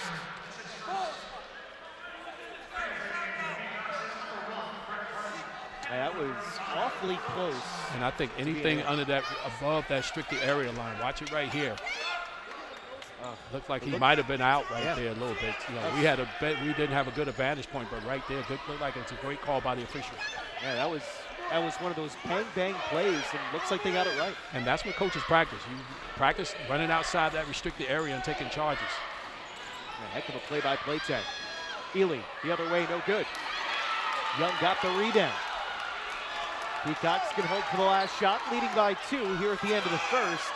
That was awfully close. And I think anything under that, above that restricted area line, watch it right here. Looks like he might have been out right there a little bit. You know, we didn't have a good advantage point, but right there, looked like it's a great call by the officials. Yeah, that was one of those bang plays, and looks like they got it right. And that's what coaches practice. You practice running outside that restricted area and taking charges. A heck of a play by Platek. Ely the other way, no good. Young got the rebound. Peacocks can hold for the last shot, leading by 2 here at the end of the first,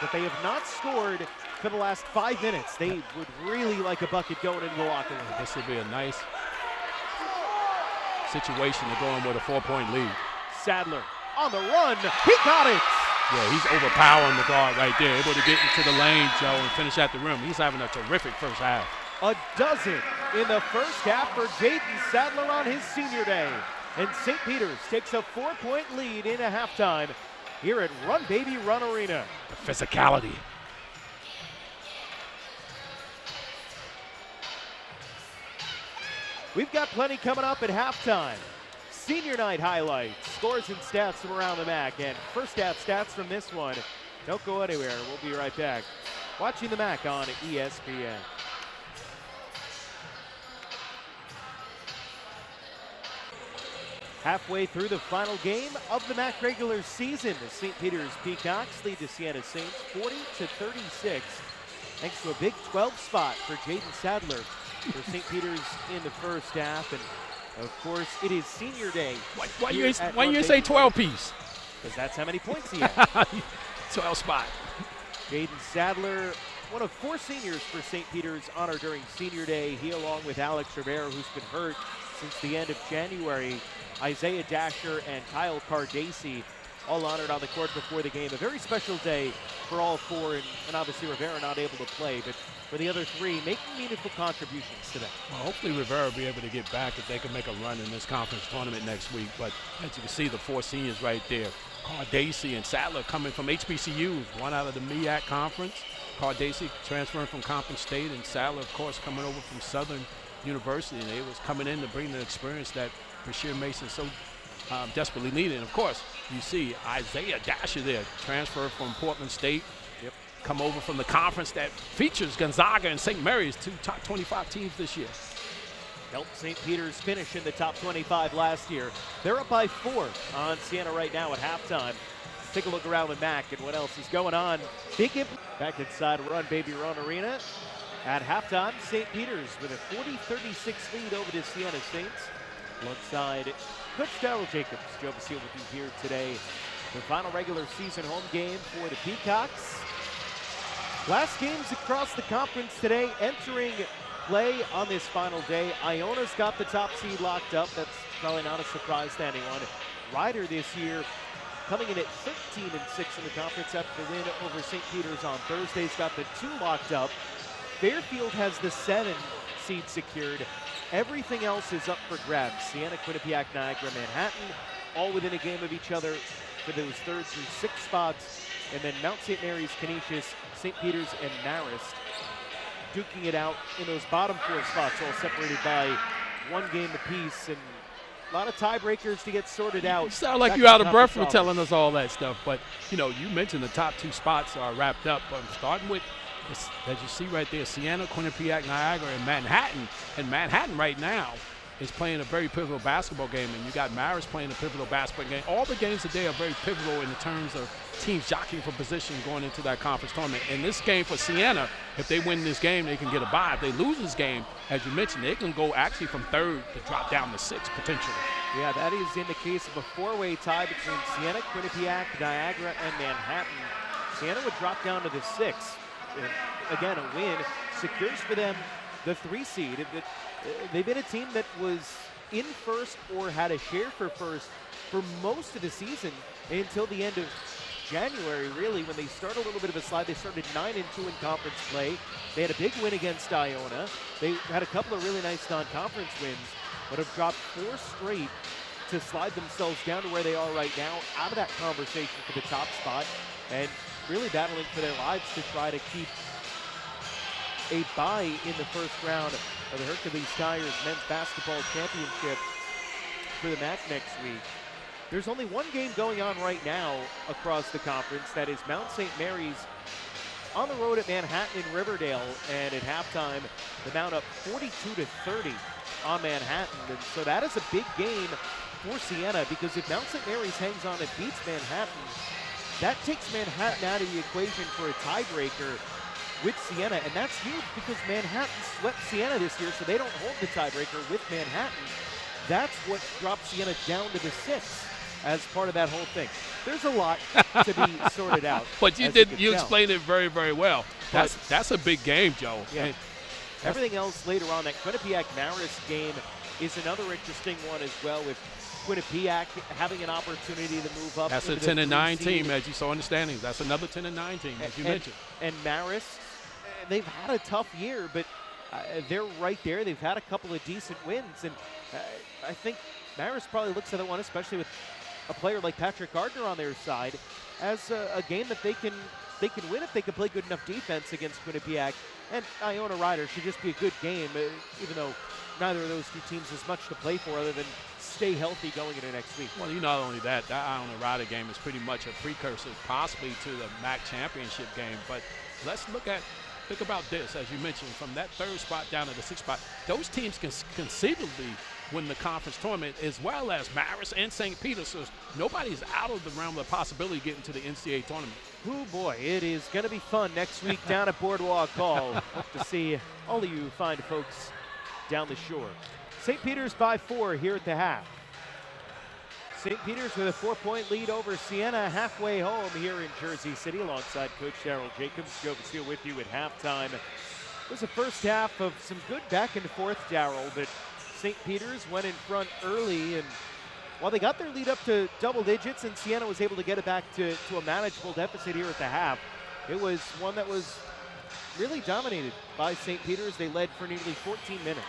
but they have not scored for the last 5 minutes. They would really like a bucket going into the locker room. This would be a nice situation to go in with a 4-point lead. Sadler on the run. He got it. Yeah, he's overpowering the guard right there, able to get into the lane, Joe, and finish at the rim. He's having a terrific first half. A dozen in the first half for Jaden Sadler on his senior day. And St. Peter's takes a 4-point lead into halftime here at Run Baby Run Arena. The physicality. We've got plenty coming up at halftime. Senior night highlights, scores and stats from around the MAC, and first half stats from this one. Don't go anywhere. We'll be right back. Watching the MAC on ESPN. Halfway through the final game of the MAC regular season, the St. Peter's Peacocks lead the Siena Saints 40-36, thanks to a Big 12 spot for Jaden Sadler for St. Peter's in the first half. And of course, it is senior day. Why you say 12-piece? Because that's how many points he had. 12 spot. Jaden Sadler, one of 4 seniors for St. Peter's honor during senior day. He, along with Alex Rivera, who's been hurt since the end of January, Isaiah Dasher and Kyle Cardacy, all honored on the court before the game. A very special day for all 4, and obviously Rivera not able to play, but for the other 3, making meaningful contributions to them. Well, hopefully Rivera will be able to get back if they can make a run in this conference tournament next week. But as you can see, the 4 seniors right there, Cardacy and Sadler coming from HBCUs, one out of the MEAC conference. Cardacy transferring from Compton State, and Sadler, of course, coming over from Southern University, and they was coming in to bring the experience that Brashear Mason so desperately needed. And of course, you see Isaiah Dasher there, transfer from Portland State. Yep. come over from the conference that features Gonzaga and St. Mary's, 2 top 25 teams this year. Helped St. Peter's finish in the top 25 last year. They're up by 4 on Siena right now at halftime. Take a look around with Mac and what else is going on. Back inside Run Baby Run Arena. At halftime, St. Peter's with a 40-36 lead over the Siena Saints. Alongside Coach Daryl Jacobs, Joe Basile with you here today. The final regular season home game for the Peacocks. Last games across the conference today entering play on this final day. Iona's got the top seed locked up. That's probably not a surprise to anyone. Ryder this year coming in at 13-6 in the conference after the win over St. Peter's on Thursday's got the 2 locked up. Fairfield has the 7 seed secured. Everything else is up for grabs. Siena, Quinnipiac, Niagara, Manhattan, all within a game of each other for those 3rd through 6th spots. And then Mount St. Mary's, Canisius, St. Peter's, and Marist duking it out in those bottom 4 spots, all separated by 1 game apiece. And a lot of tiebreakers to get sorted out. You sound like you're out of breath for telling us all that stuff. But, you know, you mentioned the top 2 spots are wrapped up. But I'm starting with, as you see right there, Siena, Quinnipiac, Niagara, and Manhattan. And Manhattan right now is playing a very pivotal basketball game, and you got Marist playing a pivotal basketball game. All the games today are very pivotal in the terms of teams jockeying for position going into that conference tournament. In this game for Siena, if they win this game, they can get a bye. If they lose this game, as you mentioned, they can go actually from 3rd to drop down to 6th potentially. Yeah, that is in the case of a 4-way tie between Siena, Quinnipiac, Niagara, and Manhattan. Siena would drop down to the 6th. Again, a win secures for them the 3 seed. They've been a team that was in first or had a share for first for most of the season until the end of January, really, when they started a little bit of a slide. They started 9-2 in conference play. They had a big win against Iona. They had a couple of really nice non-conference wins, but have dropped 4 straight to slide themselves down to where they are right now, out of that conversation for the top spot, and really battling for their lives to try to keep a bye in the first round of the Hercules Tigers Men's Basketball Championship for the MAC next week. There's only 1 game going on right now across the conference. That is Mount St. Mary's on the road at Manhattan and Riverdale. And at halftime, the Mount up 42-30 on Manhattan. And so that is a big game for Siena, because if Mount St. Mary's hangs on and beats Manhattan, that takes Manhattan out of the equation for a tiebreaker with Siena, and that's huge because Manhattan swept Siena this year, so they don't hold the tiebreaker with Manhattan. That's what drops Siena down to the 6th as part of that whole thing. There's a lot to be sorted out. But you explained it very, very well. That's a big game, Joe. Yeah. Everything else later on, that Quinnipiac-Marist game is another interesting one as well, with Quinnipiac having an opportunity to move up. That's a 10-9 team, as you saw in the standings. That's another 10-9 team, as you mentioned. And Marist, they've had a tough year, but they're right there. They've had a couple of decent wins, and I think Marist probably looks at that one, especially with a player like Patrick Gardner on their side, as a game that they can win if they can play good enough defense against Quinnipiac. And Iona Ryder should just be a good game, even though neither of those 2 teams has much to play for other than stay healthy going into next week. Well, not only that Iona Ryder game is pretty much a precursor possibly to the MAC championship game. But let's think about this, as you mentioned, from that 3rd spot down to the 6th spot, those teams can conceivably win the conference tournament, as well as Marist and St. Peter's. So nobody's out of the realm of the possibility of getting to the NCAA tournament. Oh boy, it is going to be fun next week down at Boardwalk Hall. Hope to see all of you fine folks down the shore. St. Peter's by 4 here at the half. St. Peter's with a 4-point lead over Siena halfway home here in Jersey City, alongside Coach Daryl Jacobs. Joe Basile with you at halftime. It was a first half of some good back and forth, Daryl, but St. Peter's went in front early, and while they got their lead up to double digits and Siena was able to get it back to a manageable deficit here at the half, it was one that was really dominated by St. Peter's. They led for nearly 14 minutes.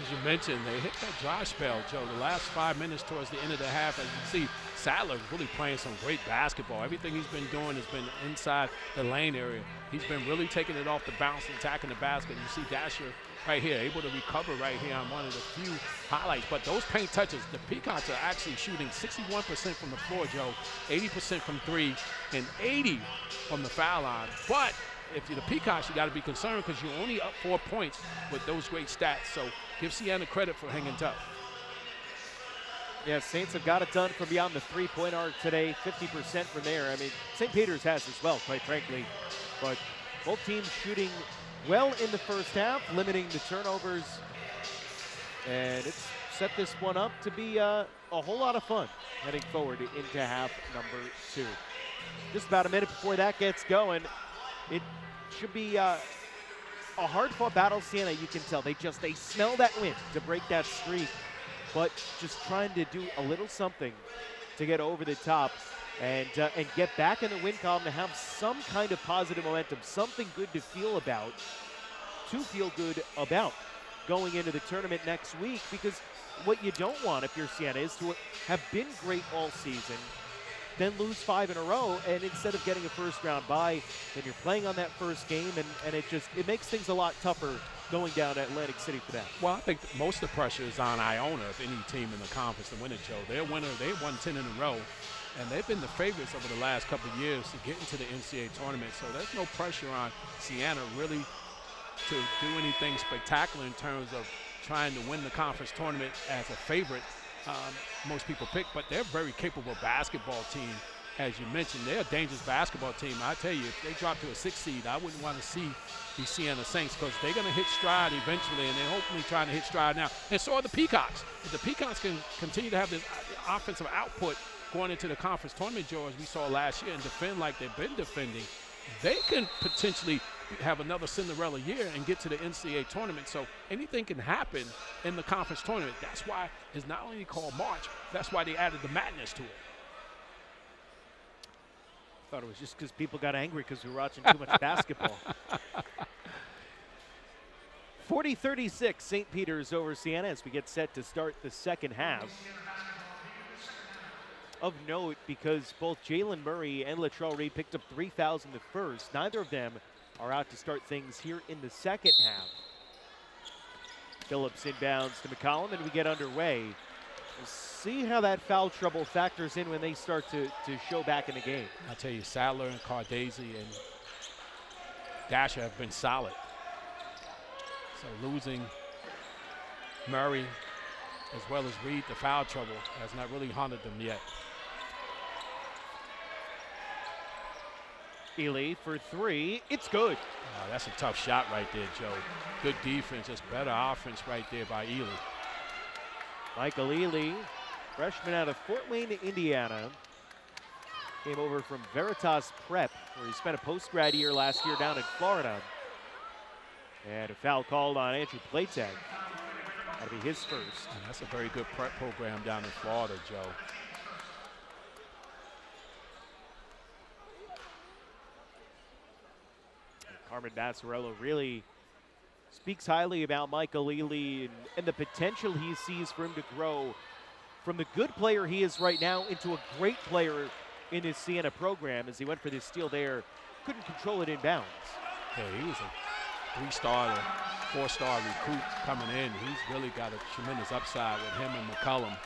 As you mentioned, they hit that dry spell, Joe. The last 5 minutes towards the end of the half, as you see, Sadler really playing some great basketball. Everything he's been doing has been inside the lane area. He's been really taking it off the bounce and attacking the basket. You see Dasher right here, able to recover right here on one of the few highlights. But those paint touches, the Peacocks are actually shooting 61% from the floor, Joe, 80% from three, and 80 from the foul line. But if you're the Peacocks, you got to be concerned because you're only up 4 points with those great stats. So give Siena credit for hanging tough. Yeah, Saints have got it done from beyond the three-point arc today, 50% from there. I mean, St. Peter's has as well, quite frankly. But both teams shooting well in the first half, limiting the turnovers. And it's set this one up to be a whole lot of fun heading forward into half number 2. Just about a minute before that gets going, it should be a hard-fought battle. Siena, you can tell, they smell that win to break that streak, but just trying to do a little something to get over the top and get back in the win column to have some kind of positive momentum, something good to feel good about going into the tournament next week. Because what you don't want if you're Siena is to have been great all season, then lose 5 in a row, and instead of getting a first-round bye, then you're playing on that first game, and it makes things a lot tougher going down to Atlantic City for that. Well, I think most of the pressure is on Iona, if any team in the conference to win it, Joe. They're winner. They won 10 in a row, and they've been the favorites over the last couple of years to get into the NCAA tournament. So there's no pressure on Siena really to do anything spectacular in terms of trying to win the conference tournament as a favorite. Most people pick, but they're a very capable basketball team. As you mentioned, they're a dangerous basketball team. I tell you, if they drop to a 6 seed, I wouldn't want to see the Siena Saints because they're going to hit stride eventually, and they're hopefully trying to hit stride now. And so are the Peacocks. If the Peacocks can continue to have this offensive output going into the conference tournament, Joe, as we saw last year, and defend like they've been defending, they can potentially have another Cinderella year and get to the NCAA tournament. So anything can happen in the conference tournament. That's why it's not only called March, that's why they added the madness to it. I thought it was just because people got angry because we were watching too much basketball. 40-36, St. Peter's over Siena as we get set to start the second half. Of note, because both Jalen Murray and Latrell Reed picked up 3 fouls in the first, neither of them are out to start things here in the second half. Phillips inbounds to McCollum, and we get underway. We'll see how that foul trouble factors in when they start to show back in the game. I'll tell you, Sadler and Cardazzi and Dasher have been solid. So losing Murray as well as Reed, the foul trouble has not really haunted them yet. Ely for 3, it's good. That's a tough shot right there, Joe. Good defense, just better offense right there by Ely. Michael Ely, freshman out of Fort Wayne, Indiana. Came over from Veritas Prep, where he spent a post-grad year last year down in Florida. And a foul called on Andrew Platek. That'll be his first. And that's a very good prep program down in Florida, Joe. Carmen Bassarello really speaks highly about Michael Ely and the potential he sees for him to grow from the good player he is right now into a great player in his Siena program. As he went for this steal there, couldn't control it in bounds. Yeah, he was a 3-star, 4-star recruit coming in. He's really got a tremendous upside with him and McCollum.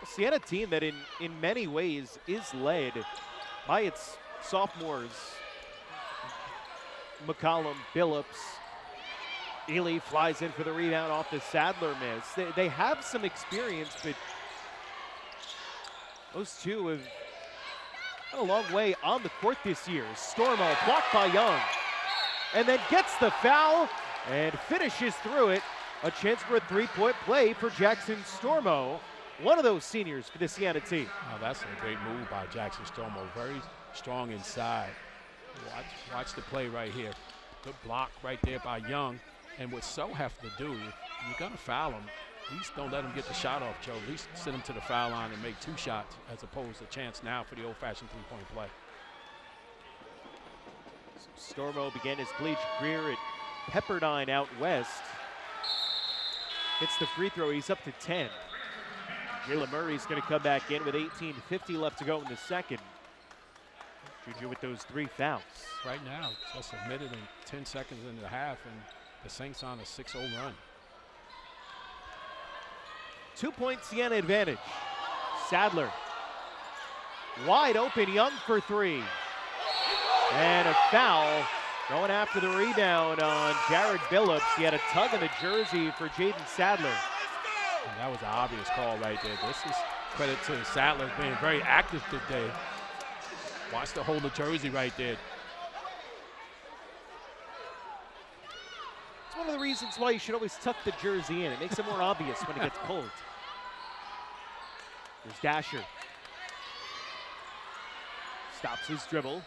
Siena team that in many ways is led by its sophomores, McCollum, Billups. Ely flies in for the rebound off the Sadler miss. They have some experience, but those two have gone a long way on the court this year. Stormo blocked by Young, and then gets the foul and finishes through it. A chance for a 3-point play for Jackson Stormo, one of those seniors for the Siena team. Oh, that's a great move by Jackson Stormo. Very strong inside. Watch the play right here. Good block right there by Young. And what So have to do, you're going to foul him, at least don't let him get the shot off, Joe. At least send him to the foul line and make 2 shots as opposed to a chance now for the old-fashioned 3-point play. Stormo began his collegiate career at Pepperdine out west. Hits the free throw, he's up to 10. Jalen Murray's gonna come back in with 18:50 left to go in the second. Juju with those 3 fouls. Right now, just a minute and 10 seconds into the half, and the Saints on a 6-0 run. 2-point Siena advantage. Sadler. Wide open, Young for 3. And a foul going after the rebound on Jared Billups. He had a tug on the jersey for Jaden Sadler. And that was an obvious call right there. This is credit to Sadler being very active today. Watch the hold the jersey right there. It's one of the reasons why you should always tuck the jersey in. It makes it more obvious when it gets pulled. There's Dasher. Stops his dribble.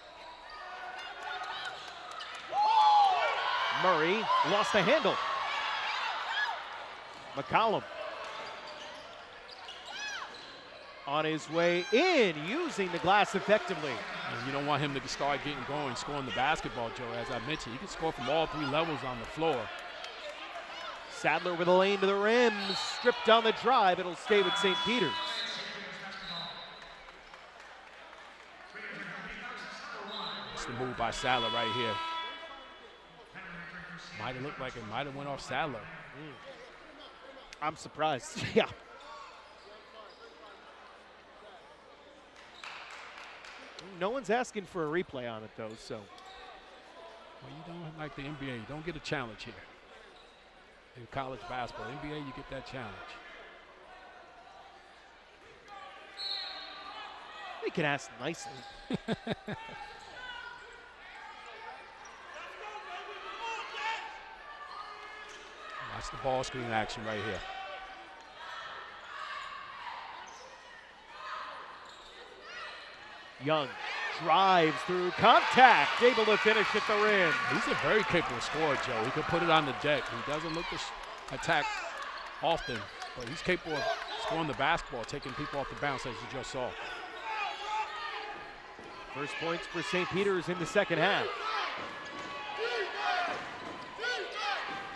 Murray lost the handle. McCollum on his way in, using the glass effectively. And you don't want him to start getting going, scoring the basketball, Joe. As I mentioned, he can score from all 3 levels on the floor. Sadler with a lane to the rim, stripped on the drive. It'll stay with St. Peter's. That's the move by Sadler right here. Might have looked like it might have went off Sadler. I'm surprised. Yeah. No one's asking for a replay on it, though, so. Well, you don't like the NBA. You don't get a challenge here. In college basketball, NBA, you get that challenge. We can ask nicely. Watch the ball screen action right here. Young drives through contact, able to finish at the rim. He's a very capable scorer, Joe. He can put it on the deck. He doesn't look to attack often, but he's capable of scoring the basketball, taking people off the bounce, as you just saw. First points for St. Peter's in the second half.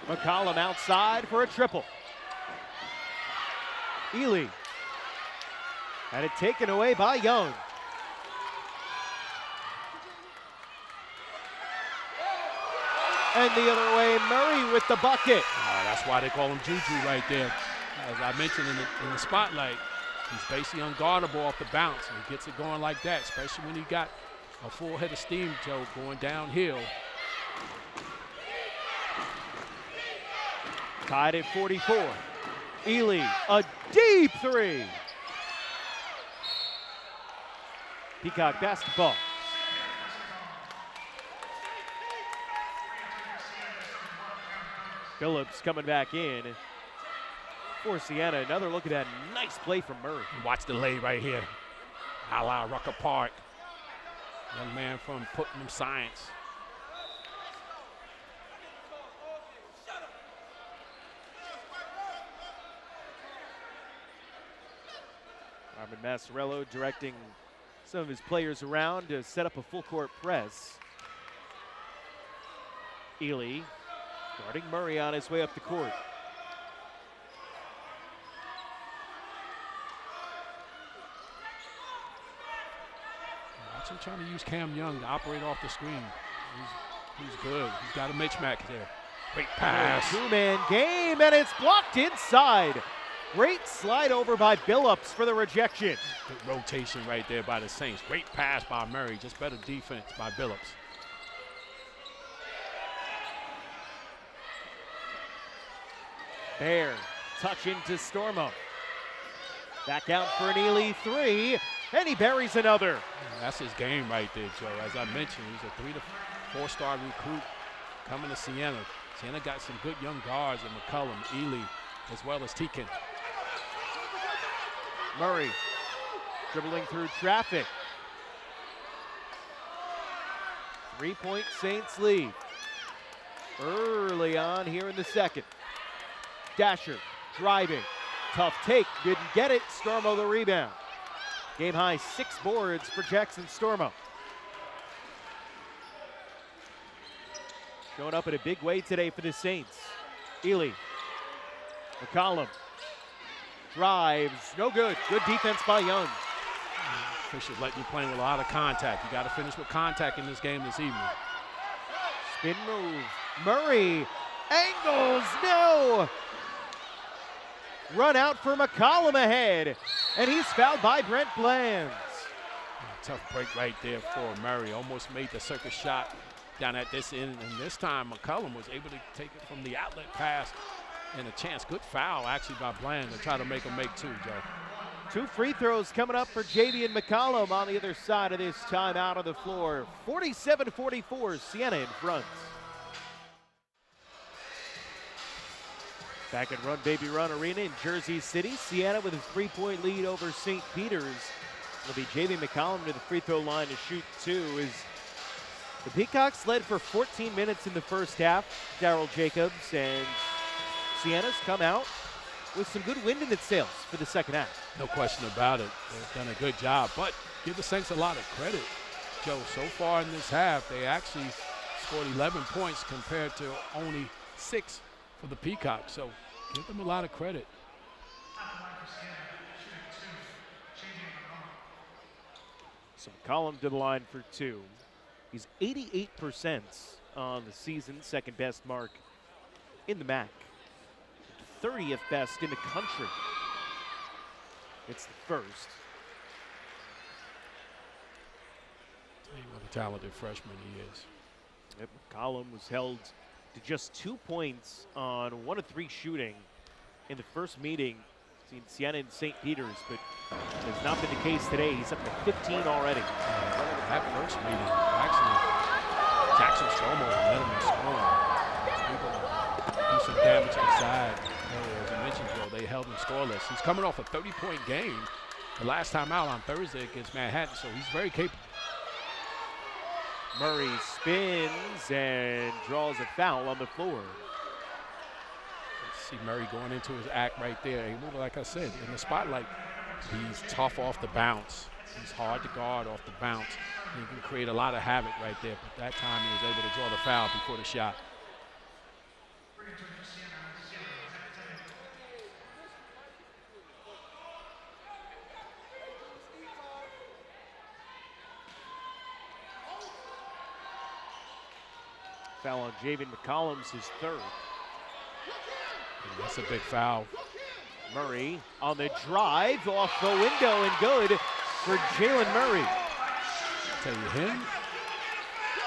McCollum outside for a triple. Ely had it taken away by Young. And the other way, Murray with the bucket. That's why they call him Juju right there. As I mentioned in the spotlight, he's basically unguardable off the bounce, and he gets it going like that, especially when he got a full head of steam, Joe, going downhill. Tied at 44. Ely, a deep 3. Peacock basketball. Billups coming back in for Siena. Another look at that nice play from Murray. Watch the lay right here. A la Rucker Park. Young man from Putnam Science. Armin Massarello directing some of his players around to set up a full court press. Ely guarding Murray on his way up the court. Watch him trying to use Cam Young to operate off the screen. He's good. He's got a mismatch there. Great pass. Two-man game, and it's blocked inside. Great slide over by Billups for the rejection. Good rotation right there by the Saints. Great pass by Murray. Just better defense by Billups. Bear, touch into Stormo. Back out for an Ely 3, and he buries another. That's his game right there, Joe. As I mentioned, he's a 3- to 4-star recruit coming to Siena. Siena got some good young guards in McCollum, Ely, as well as Teakin. Murray dribbling through traffic. 3-point Saints lead. Early on here in the second. Dasher driving. Tough take, didn't get it. Stormo the rebound. Game high 6 boards for Jackson Stormo. showing up in a big way today for the Saints. Ely. McCollum. Drives. No good. Good defense by Young. Fisher's letting you play with a lot of contact. You got to finish with contact in this game this evening. Spin move. Murray. Angles. No. Run out for McCollum ahead. And he's fouled by Brent Blands. Tough break right there for Murray. Almost made the circus shot down at this end. And this time McCollum was able to take it from the outlet pass and a chance. Good foul actually by Bland to try to make him make two, Joe. 2 free throws coming up for Javian McCollum on the other side of this time out of the floor. 47-44, Siena in front. Back at Run Baby Run Arena in Jersey City, Siena with a 3-point lead over St. Peter's. It'll be Javian McCollum to the free throw line to shoot 2. As the Peacocks led for 14 minutes in the first half, Daryl Jacobs, and Siena's come out with some good wind in its sails for the second half. No question about it. They've done a good job, but give the Saints a lot of credit, Joe. So far in this half, they actually scored 11 points compared to only 6 for the Peacocks, so give them a lot of credit. So McCollum to the line for 2. He's 88% on the season, second best mark in the MAC. 30th best in the country. It's the first. Tell you what a talented freshman he is. Yep, McCollum was held to just 2 points on 1 of 3 shooting in the first meeting between Siena and St. Peter's, but has not been the case today. He's up to 15 already. That first meeting, actually, Jackson Stromo let him score. Do some damage inside. As I mentioned, Joe, they held him scoreless. He's coming off a 30-point game the last time out on Thursday against Manhattan, so he's very capable. Murray spins and draws a foul on the floor. Let's see Murray going into his act right there. He, like I said, in the spotlight, he's tough off the bounce. He's hard to guard off the bounce. He can create a lot of havoc right there, but that time he was able to draw the foul before the shot. Foul on Javian McCollum's his 3rd. And that's a big foul. Murray on the drive, off the window and good for Jalen Murray. I tell you, him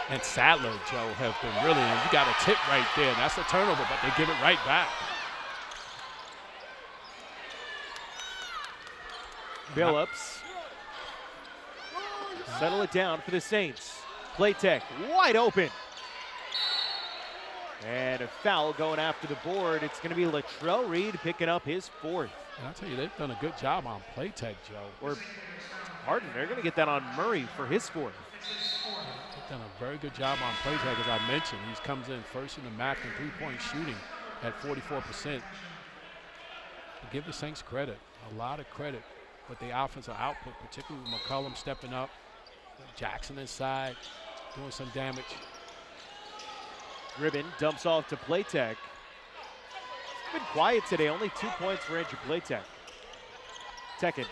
and Sadler, Joe, have been really, and you got a tip right there. That's a turnover, but they give it right back. Billups. Settle it down for the Saints. Playtech wide open. And a foul going after the board. It's going to be Latrell Reed picking up his 4th. And I'll tell you, they've done a good job on Playtech, Joe. Or, pardon, they're going to get that on Murray for his 4th. They've done a very good job on Playtech, as I mentioned. He comes in first in the MAC in three-point shooting at 44%. But give the Saints credit, a lot of credit, with the offensive output, particularly with McCollum stepping up, Jackson inside, doing some damage. Ribbon dumps off to Playtech. It's been quiet today, only 2 points for Andrew Playtech. Tekin.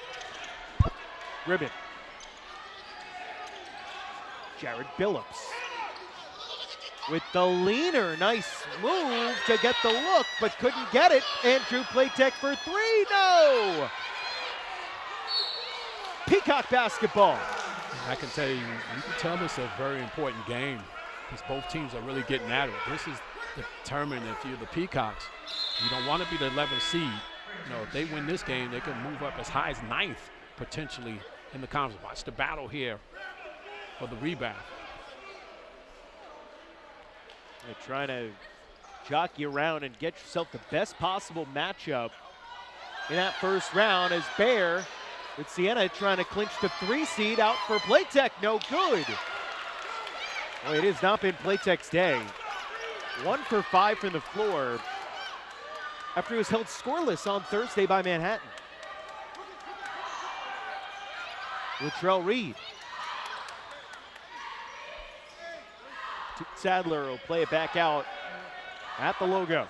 Ribbon. Jared Billups. With the leaner, nice move to get the look, but couldn't get it. Andrew Playtech for 3, no! Peacock basketball. I can tell you, you can tell this is a very important game because both teams are really getting at it. This is determined if you're the Peacocks. You don't want to be the 11th seed. You know, if they win this game, they can move up as high as 9th potentially in the conference. Watch the battle here for the rebound. They're trying to jockey around and get yourself the best possible matchup in that first round as Bear with Siena trying to clinch the 3 seed out for Playtech. No good. Well, it has not been Playtech's day. 1 for 5 from the floor after he was held scoreless on Thursday by Manhattan. Latrell Reed. Sadler will play it back out at the logo.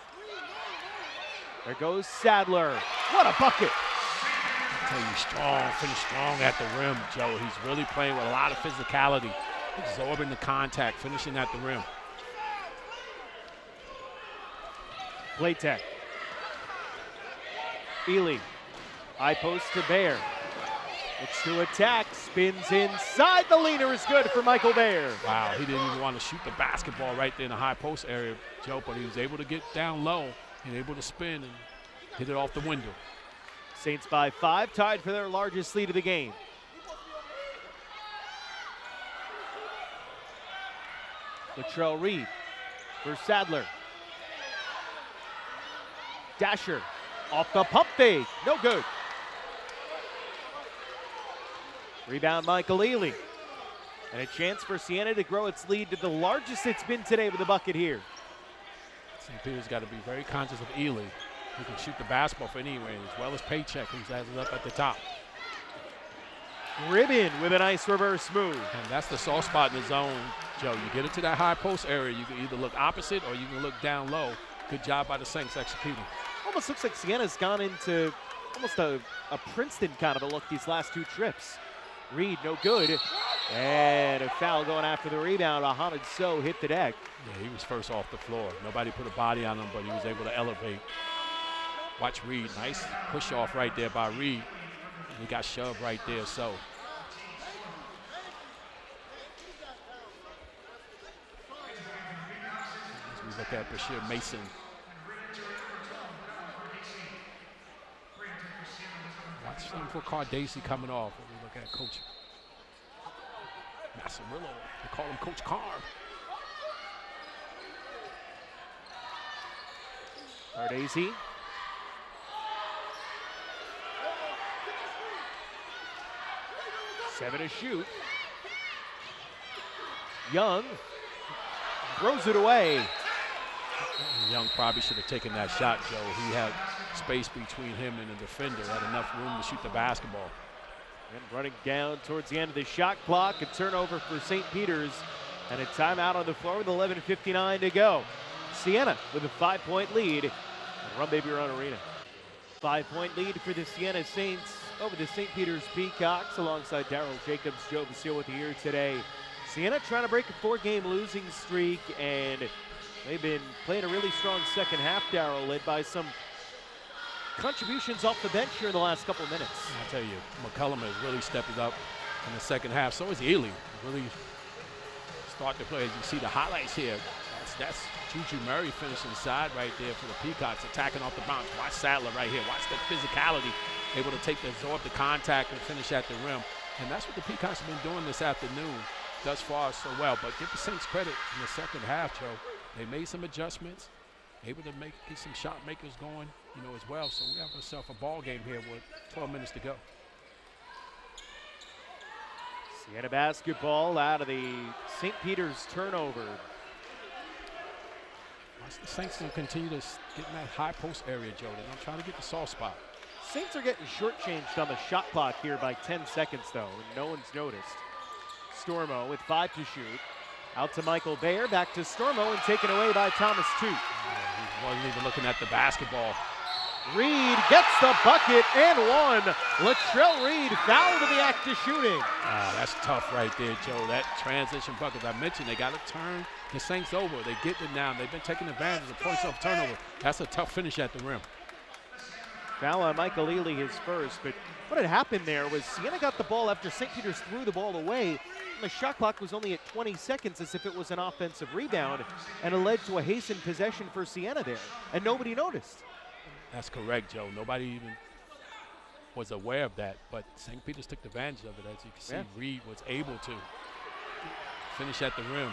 There goes Sadler. What a bucket! I tell you, strong, finish strong at the rim, Joe. He's really playing with a lot of physicality, absorbing the contact, finishing at the rim. Play tech. Ely. High post to Bear. Looks to attack, spins inside. The leaner is good for Michael Bear. Wow, he didn't even want to shoot the basketball right there in the high post area, Joe, but he was able to get down low and able to spin and hit it off the window. Saints by 5, tied for their largest lead of the game. Latrell Reed for Sadler. Dasher off the pump fake, no good. Rebound Michael Ely. And a chance for Siena to grow its lead to the largest it's been today with a bucket here. St. Peter's got to be very conscious of Ely, who can shoot the basketball for anywhere, as well as Paycheck, who's has it up at the top. Ribbon with a nice reverse move. And that's the soft spot in the zone, Joe. You get it to that high post area, you can either look opposite or you can look down low. Good job by the Saints executing. Almost looks like Siena's gone into almost a Princeton kind of a look these last 2 trips. Reed, no good. And a foul going after the rebound. Mohamed Sow hit the deck. Yeah, he was first off the floor. Nobody put a body on him, but he was able to elevate. Watch Reed. Nice push off right there by Reed. He got shoved right there, so. As we look at Bashir Mason. Watch him for Cardacy coming off. When we look at Coach Massarillo. They call him Coach Carb. Cardacy. Seven to shoot. Young throws it away. Young probably should have taken that shot, Joe. He had space between him and the defender, had enough room to shoot the basketball. And running down towards the end of the shot clock, a turnover for St. Peter's, and a timeout on the floor with 11:59 to go. Siena with a 5-point lead at Run Baby Run Arena. 5-point lead for the Siena Saints over the St. Peter's Peacocks, alongside Darrell Jacobs, Joe Basile with you here today. Siena trying to break a 4-game losing streak, and they've been playing a really strong second half, Darrell, led by some contributions off the bench here in the last couple of minutes. I tell you, McCullum has really stepped it up in the second half. So is Ely. Really start to play. As you see the highlights here, that's Juju Murray finishing inside right there for the Peacocks, attacking off the bounce. Watch Sadler right here. Watch the physicality, able to absorb the contact and finish at the rim. And that's what the Peacocks have been doing this afternoon thus far so well. But give the Saints credit in the second half, Joe. They made some adjustments, able to get some shot makers going, as well. So we have ourselves a ball game here with 12 minutes to go. Siena basketball out of the St. Peter's turnover. Watch the Saints going to continue to get in that high post area, Joe. They're going to try to get the soft spot. Saints are getting shortchanged on the shot clock here by 10 seconds, though, and no one's noticed. Stormo with 5 to shoot. Out to Michael Bayer, back to Stormo, and taken away by Thomas Toot. He wasn't even looking at the basketball. Reed gets the bucket and one. Latrell Reed fouled in the act of shooting. That's tough right there, Joe. That transition bucket, I mentioned, they got to turn the Saints over. They get it now. They've been taking advantage of points off turnover. That's a tough finish at the rim. Foul on Michael Ely, his first, but what had happened there was Siena got the ball after St. Peter's threw the ball away. And the shot clock was only at 20 seconds as if it was an offensive rebound, and it led to a hastened possession for Siena there, and nobody noticed. That's correct, Joe. Nobody even was aware of that, but St. Peter's took advantage of it. As you can see, Reed was able to finish at the rim.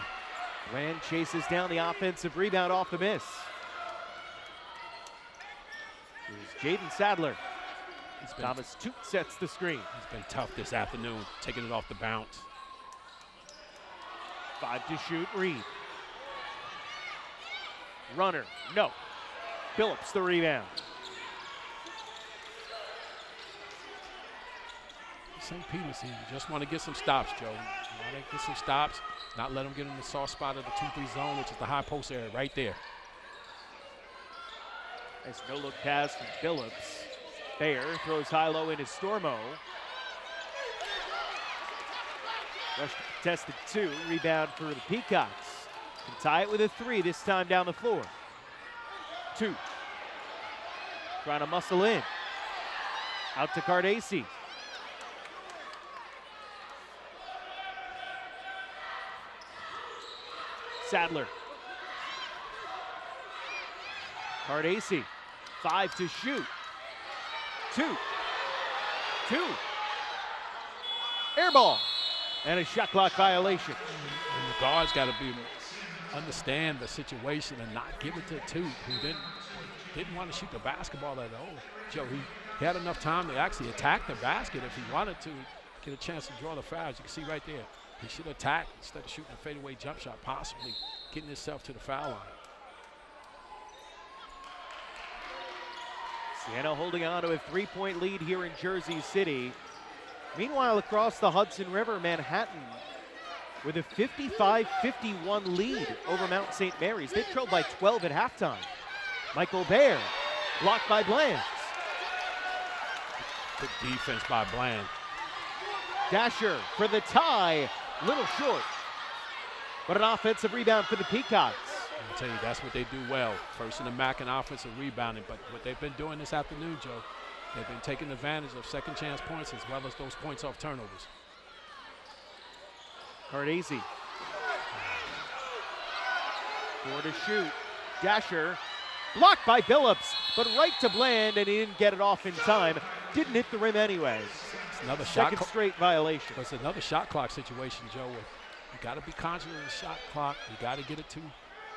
Land chases down the offensive rebound off the miss. Here's Jaden Sadler. Thomas Toot sets the screen. He's been tough this afternoon, taking it off the bounce. 5 to shoot, Reed. Runner, no. Phillips the rebound. St. Peter's, you just want to get some stops, Joe. You want to get some stops, not let them get in the soft spot of the 2-3 zone, which is the high post area right there. Nice no-look pass from Phillips. Bayer throws high-low into Stormo. Rush contested 2, rebound for the Peacocks. Can tie it with a 3 this time down the floor. 2. Trying to muscle in. Out to Cardacci. Sadler. Cardacci. 5 to shoot. 2. Air ball. And a shot clock violation. And the guards got to understand the situation and not give it to Toot, who didn't want to shoot the basketball at all. Joe, he had enough time to actually attack the basket if he wanted to get a chance to draw the fouls. You can see right there. He should attack instead of shooting a fadeaway jump shot, possibly getting himself to the foul line. Siena holding on to a 3-point lead here in Jersey City. Meanwhile, across the Hudson River, Manhattan with a 55-51 lead over Mount St. Mary's. They trailed by 12 at halftime. Michael Bayer blocked by Bland. Good defense by Bland. Dasher for the tie, little short. But an offensive rebound for the Peacocks. I'll tell you, that's what they do well. First in the MAC and offensive rebounding. But what they've been doing this afternoon, Joe, they've been taking advantage of second chance points as well as those points off turnovers. Cardacci. 4 to shoot. Dasher blocked by Phillips, but right to Bland, and he didn't get it off in time. Didn't hit the rim anyways. It's another second straight violation. It's another shot clock situation, Joe. You got to be conscious of the shot clock. You got to get it to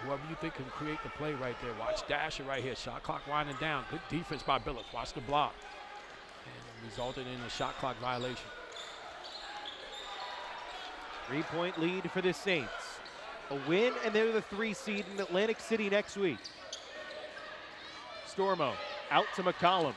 whoever you think can create the play right there. Watch Dasher right here. Shot clock winding down. Good defense by Phillips. Watch the block. And resulted in a shot clock violation. 3-point lead for the Saints. A win, and they're the 3 seed in Atlantic City next week. Stormo out to McCollum.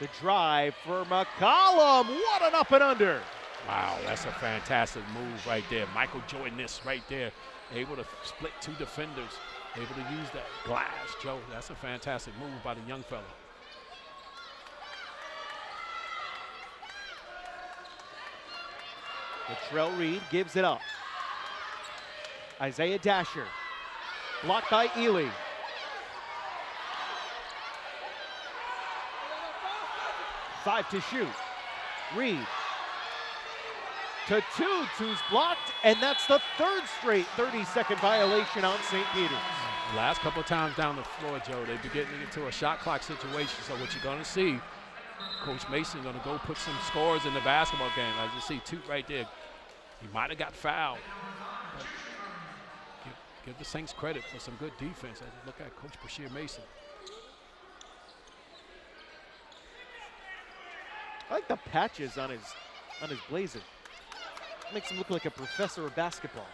The drive for McCollum. What an up and under. Wow, that's a fantastic move right there. Michael Jordan-ness right there. Able to split 2 defenders. Able to use that glass, Joe. That's a fantastic move by the young fella. Latrell Reed gives it up. Isaiah Dasher. Blocked by Ely. Five to shoot. Reed. To Two's blocked, and that's the 3rd straight 30-second violation on St. Peter's. Last couple of times down the floor, Joe, they've been getting into a shot clock situation. So what you're going to see, Coach Mason going to go put some scores in the basketball game. As you see, Toot right there. He might have got fouled. But give the Saints credit for some good defense as you look at Coach Bashir Mason. I like the patches on his blazer. Makes him look like a professor of basketball.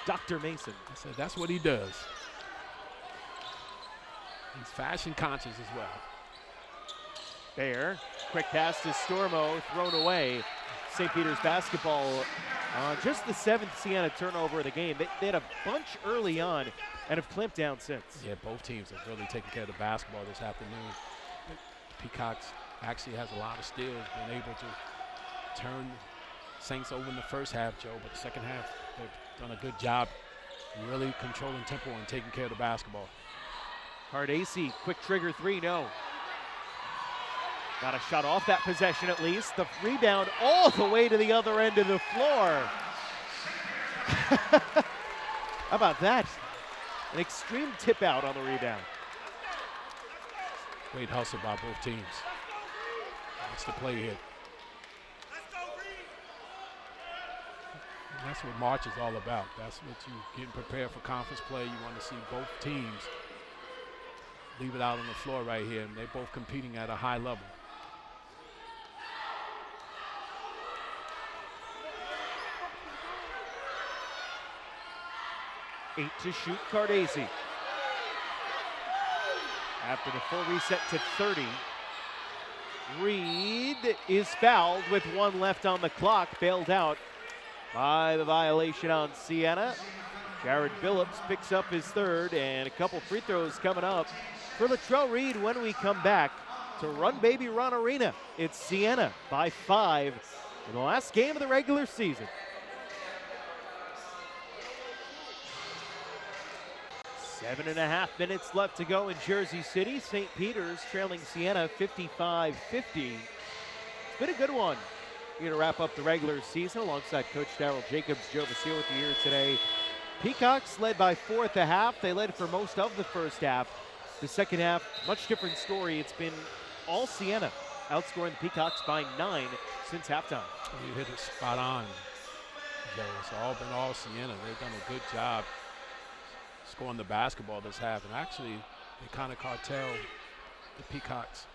Dr. Mason. I said that's what he does. He's fashion conscious as well. Bayer, quick pass to Stormo, thrown away. St. Peter's basketball, just the 7th Siena turnover of the game. They had a bunch early on and have clamped down since. Yeah, both teams have really taken care of the basketball this afternoon. Peacocks actually has a lot of steals, been able to turn Saints over in the first half, Joe, but the second half, they've done a good job really controlling tempo and taking care of the basketball. Cardacci, quick trigger 3, no. Got a shot off that possession at least. The rebound all the way to the other end of the floor. How about that? An extreme tip out on the rebound. Great hustle by both teams. That's the play here. And that's what March is all about. That's what you're getting prepared for conference play. You want to see both teams leave it out on the floor right here, and they're both competing at a high level. Eight to shoot, Cardacci. After the full reset to 30. Reed is fouled with 1 left on the clock, bailed out by the violation on Siena. Jared Billups picks up his 3rd, and a couple free throws coming up for Latrell Reed when we come back to Run Baby Run Arena. It's Siena by 5 in the last game of the regular season. 7.5 minutes left to go in Jersey City. St. Peter's trailing Siena 55-50. It's been a good one. We're going to wrap up the regular season alongside Coach Darryl Jacobs, Joe Vasile with you here today. Peacocks led by 4 at the half. They led for most of the first half. The second half, much different story. It's been all Siena, outscoring the Peacocks by 9 since halftime. You hit it spot on, Joe. It's all been all Siena. They've done a good job scoring the basketball this half. And actually, they kind of cartel the Peacocks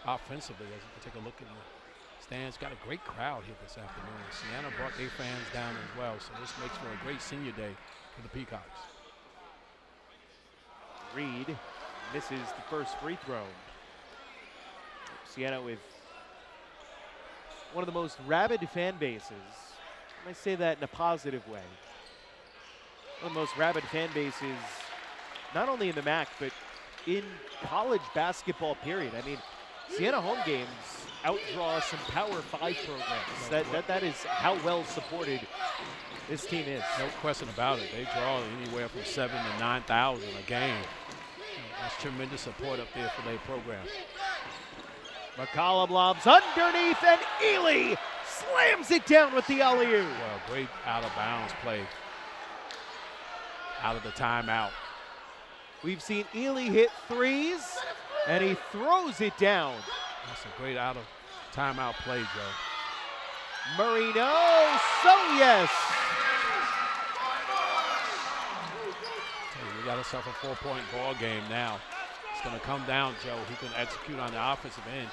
offensively. As you can take a look in the stands, got a great crowd here this afternoon. Siena brought their fans down as well, so this makes for a great senior day for the Peacocks. Reed misses the first free throw. Siena with one of the most rabid fan bases. And I say that in a positive way. One of the most rabid fan bases, not only in the MAC, but in college basketball, period. I mean, Siena home games outdraw some Power 5 programs. That is how well supported this team is. No question about it. They draw anywhere from 7,000 to 9,000 a game. That's tremendous support up there for their program. McCollum lobs underneath, and Ely slams it down with the alley-oop. Well, great out-of-bounds play out of the timeout. We've seen Ely hit threes, and he throws it down. That's a great out-of-timeout play, Joe. Marino, so yes. We got ourselves a 4-point ball game now. It's going to come down, Joe. He can execute on the offensive end.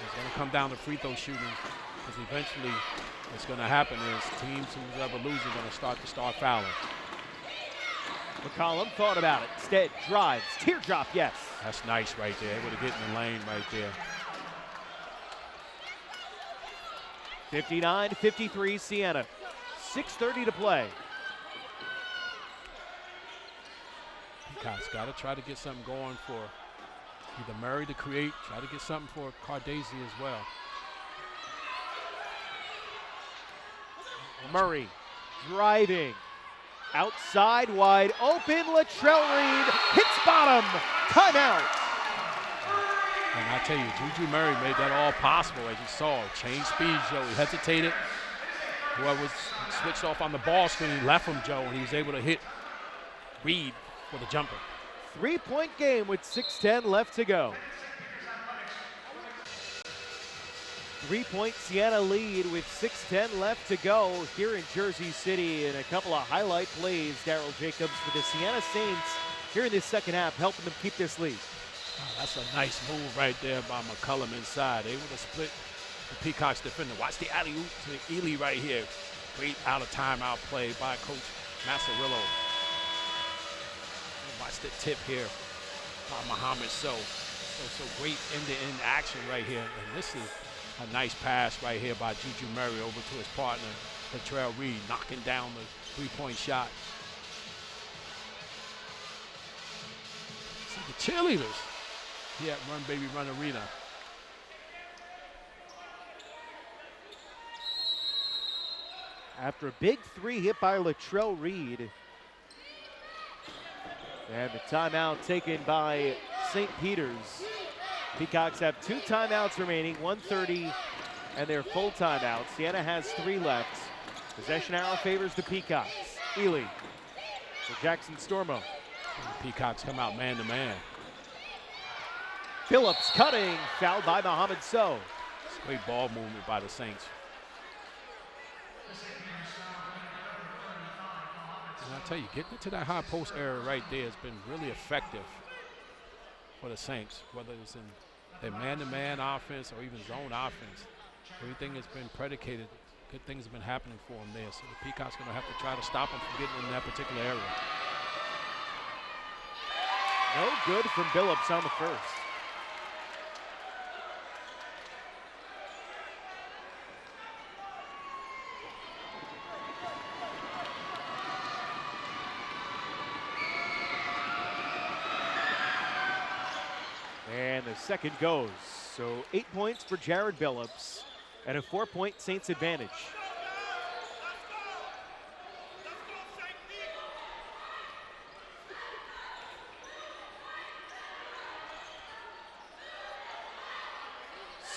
It's going to come down to free throw shooting, because eventually what's going to happen is teams who's ever losing are going to start fouling. McCollum thought about it. Instead, drives. Teardrop, yes. That's nice right there. Able to get in the lane right there. 59-53 Siena. 6:30 to play. Peacocks got to try to get something going for either Murray to create, try to get something for Cardesi as well. Murray driving. Outside, wide open. Latrell Reed hits bottom. Timeout. And I tell you, Juju Murray made that all possible, as you saw. Change speed, Joe. He hesitated. Whoever was switched off on the ball screen, he left him, Joe, and he was able to hit Reed for the jumper. 3-point game with 6:10 left to go. 3-point Siena lead with 6:10 left to go here in Jersey City, and a couple of highlight plays, Darryl Jacobs, for the Siena Saints here in this second half, helping them keep this lead. Oh, that's a nice move right there by McCollum inside. Able to split the Peacocks defender. Watch the alley-oop to Ely right here. Great out-of-timeout play by Coach Massarillo. Watch the tip here by Muhammad So great end-to-end action right here. And this is a nice pass right here by Juju Murray over to his partner, Latrell Reed, knocking down the three-point shot. See the cheerleaders here at Run Baby Run Arena. After a big three hit by Latrell Reed. And the timeout taken by St. Peter's. Peacocks have 2 timeouts remaining, 1:30 and their full timeout. Siena has 3 left. Possession arrow favors the Peacocks. Ely for Jackson Stormo. The Peacocks come out man-to-man. Phillips cutting, fouled by Muhammad So. Great ball movement by the Saints. And I'll tell you, getting into that high post area right there has been really effective for the Saints, whether it's in their man-to-man offense or even zone offense. Everything has been predicated. Good things have been happening for them there. So the Peacocks going to have to try to stop them from getting in that particular area. No good from Billups on the first. And the second goes. So 8 points for Jared Billups and a 4-point Saints advantage.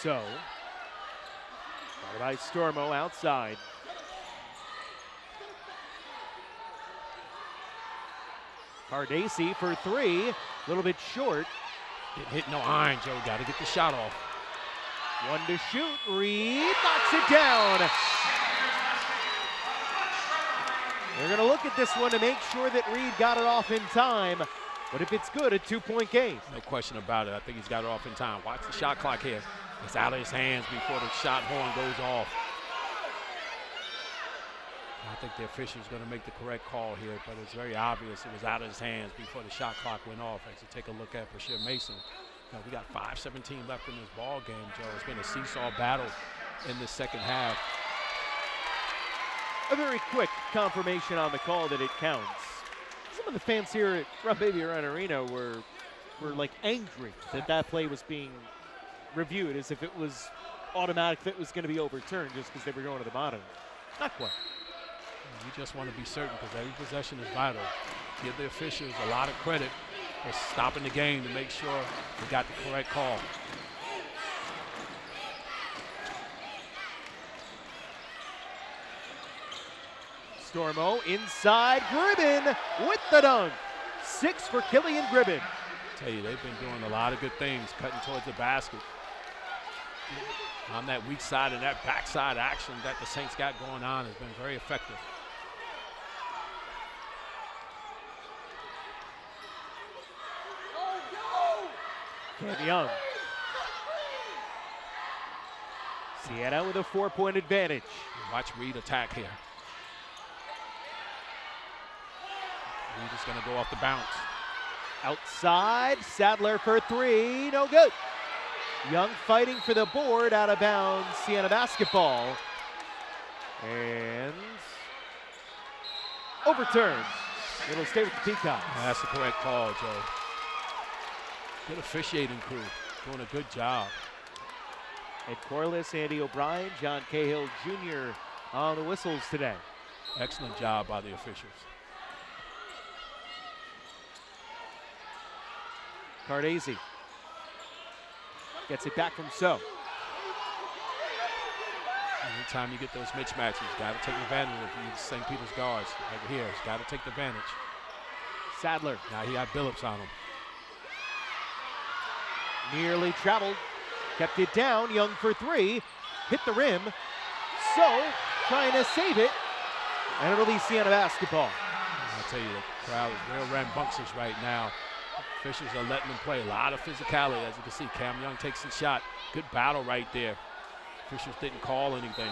So, followed by Stormo outside. Cardacci for three, a little bit short. Didn't hit no iron, Joe. Got to get the shot off. One to shoot. Reed knocks it down. They're going to look at this one to make sure that Reed got it off in time. But if it's good, a 2-point game. No question about it. I think he's got it off in time. Watch the shot clock here. It's out of his hands before the shot horn goes off. I think the official's going to make the correct call here, but it's very obvious it was out of his hands before the shot clock went off. As you take a look at Brashear Mason, we got 5:17 left in this ball game, Joe. It's been a seesaw battle in the second half. A very quick confirmation on the call that it counts. Some of the fans here at Rough Baby Run Arena were like angry that play was being reviewed as if it was automatic that it was going to be overturned just because they were going to the bottom. Not quite. You just want to be certain because every possession is vital. Give the officials a lot of credit for stopping the game to make sure they got the correct call. Stormo inside, Gribben with the dunk. 6 for Killian Gribben. I tell you, they've been doing a lot of good things, cutting towards the basket. On that weak side and that backside action that the Saints got going on has been very effective. Cam Young. Siena with a 4-point advantage. Watch Reed attack here. Reed is going to go off the bounce. Outside, Sadler for three, no good. Young fighting for the board, out of bounds, Siena basketball. And overturned. It'll stay with the Peacocks. That's the correct call, Joe. Good officiating crew, doing a good job. Ed Corliss, Andy O'Brien, John Cahill Jr. on the whistles today. Excellent job by the officials. Cardazzi gets it back from So. Anytime you get those mismatches, you got to take advantage of these St. Peter's guards over here. He's got to take the advantage. Sadler. Now he got Billups on him. Nearly traveled, kept it down. Young for three, hit the rim. So trying to save it, and it'll be Siena basketball. I'll tell you, the crowd is real rambunctious right now. Officials are letting them play. A lot of physicality, as you can see. Cam Young takes the shot. Good battle right there. Officials didn't call anything.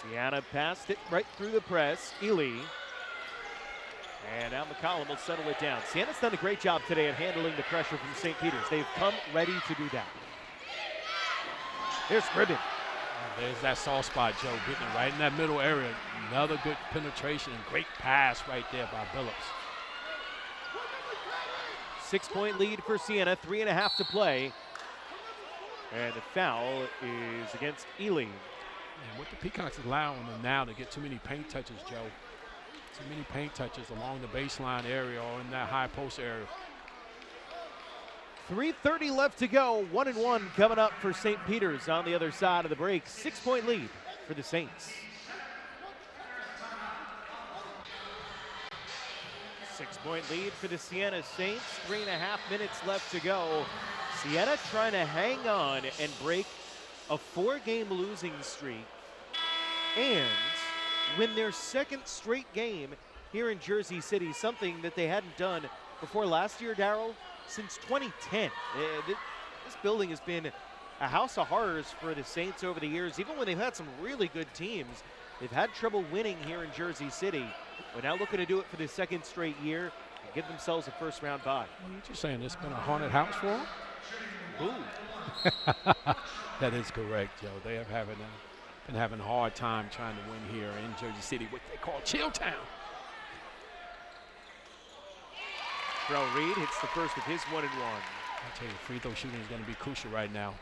Siena passed it right through the press. Ely. And now McCollum will settle it down. Siena's done a great job today at handling the pressure from St. Peter's. They've come ready to do that. There's Gribben. There's that soft spot, Joe, getting it right in that middle area. Another good penetration and great pass right there by Billups. 6-point lead for Siena, 3.5 to play. And the foul is against Ely. And what the Peacocks allowing them now to get too many paint touches, Joe. Too many paint touches along the baseline area or in that high post area. 3:30 left to go. 1-1 coming up for St. Peter's on the other side of the break. 6-point lead for the Saints. 6-point lead for the Siena Saints. 3.5 minutes left to go. Siena trying to hang on and break a 4-game losing streak and win their second straight game here in Jersey City, something that they hadn't done before last year, Darryl, since 2010. This building has been a house of horrors for the Saints over the years. Even when they've had some really good teams, they've had trouble winning here in Jersey City. But now looking to do it for the second straight year and give themselves a first-round bye. You're just saying it's been a haunted house for them? Ooh. That is correct, Joe. They are having been having a hard time trying to win here in Jersey City, what they call Chill Town. Terrell Reed hits the first with his 1 and 1. I tell you, free throw shooting is going to be crucial right now.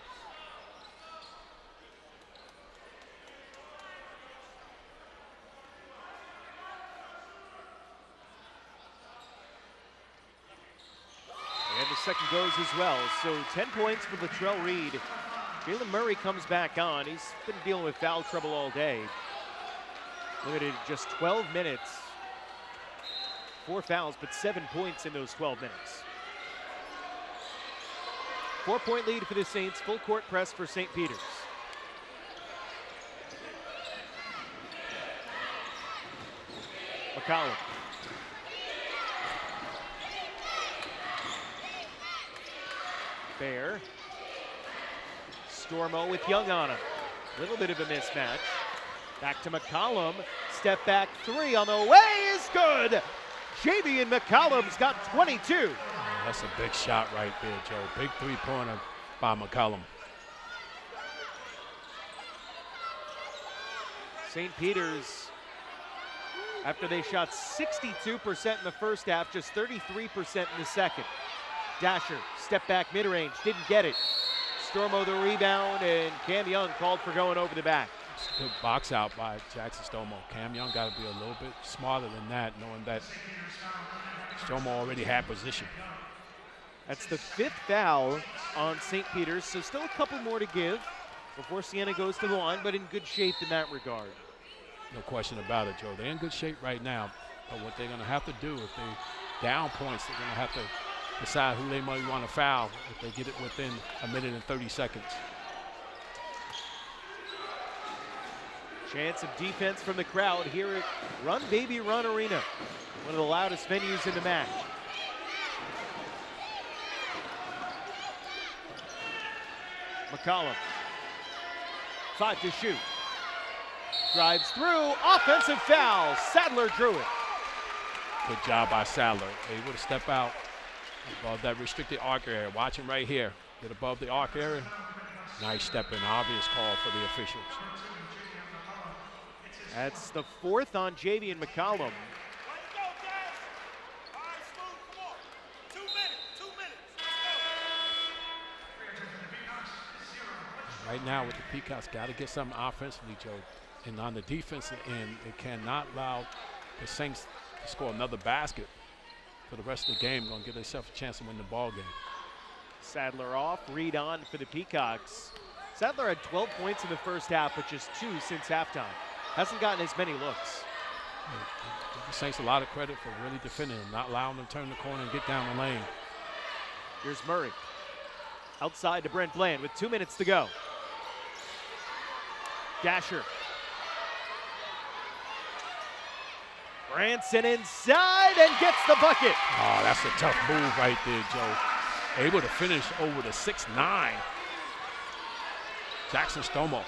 And the second goes as well. So 10 points for Latrell Reed. Jalen Murray comes back on. He's been dealing with foul trouble all day. Limited to just 12 minutes. 4 fouls, but 7 points in those 12 minutes. 4-point lead for the Saints. Full court press for St. Peter's. McCollum. Fair. Stormo with Young on him. Little bit of a mismatch. Back to McCollum. Step back 3 on the way is good. Javian McCollum's got 22. That's a big shot right there, Joe. Big three-pointer by McCollum. St. Peter's, after they shot 62% in the first half, just 33% in the second. Dasher, step back mid-range, didn't get it. Stormo the rebound, and Cam Young called for going over the back. It's a good box out by Jackson Stormo. Cam Young got to be a little bit smarter than that, knowing that Stormo already had position. That's the 5th foul on St. Peter's, so still a couple more to give before Siena goes to the line, but in good shape in that regard. No question about it, Joe. They're in good shape right now, but what they're going to have to do if they down points, they're going to have to decide who they might want to foul if they get it within a minute and 30 seconds. Chance of defense from the crowd here at Run Baby Run Arena, one of the loudest venues in the match. McCollum, 5 to shoot. Drives through, offensive foul. Sadler drew it. Good job by Sadler. Able to step out above that restricted arc area. Watch him right here. Get above the arc area. Nice step in, obvious call for the officials. That's the 4th on Javian McCollum. Right now with the Peacocks, got to get something offensively, Joe. And on the defensive end, they cannot allow the Saints to score another basket for the rest of the game. Going to give themselves a chance to win the ball game. Sadler off, Reed on for the Peacocks. Sadler had 12 points in the first half, but just 2 since halftime. Hasn't gotten as many looks. The Saints a lot of credit for really defending them, not allowing them to turn the corner and get down the lane. Here's Murray. Outside to Brent Bland with 2 minutes to go. Dasher. Branson inside and gets the bucket. Oh, that's a tough move right there, Joe. Able to finish over the 6'9". Jackson Stormo.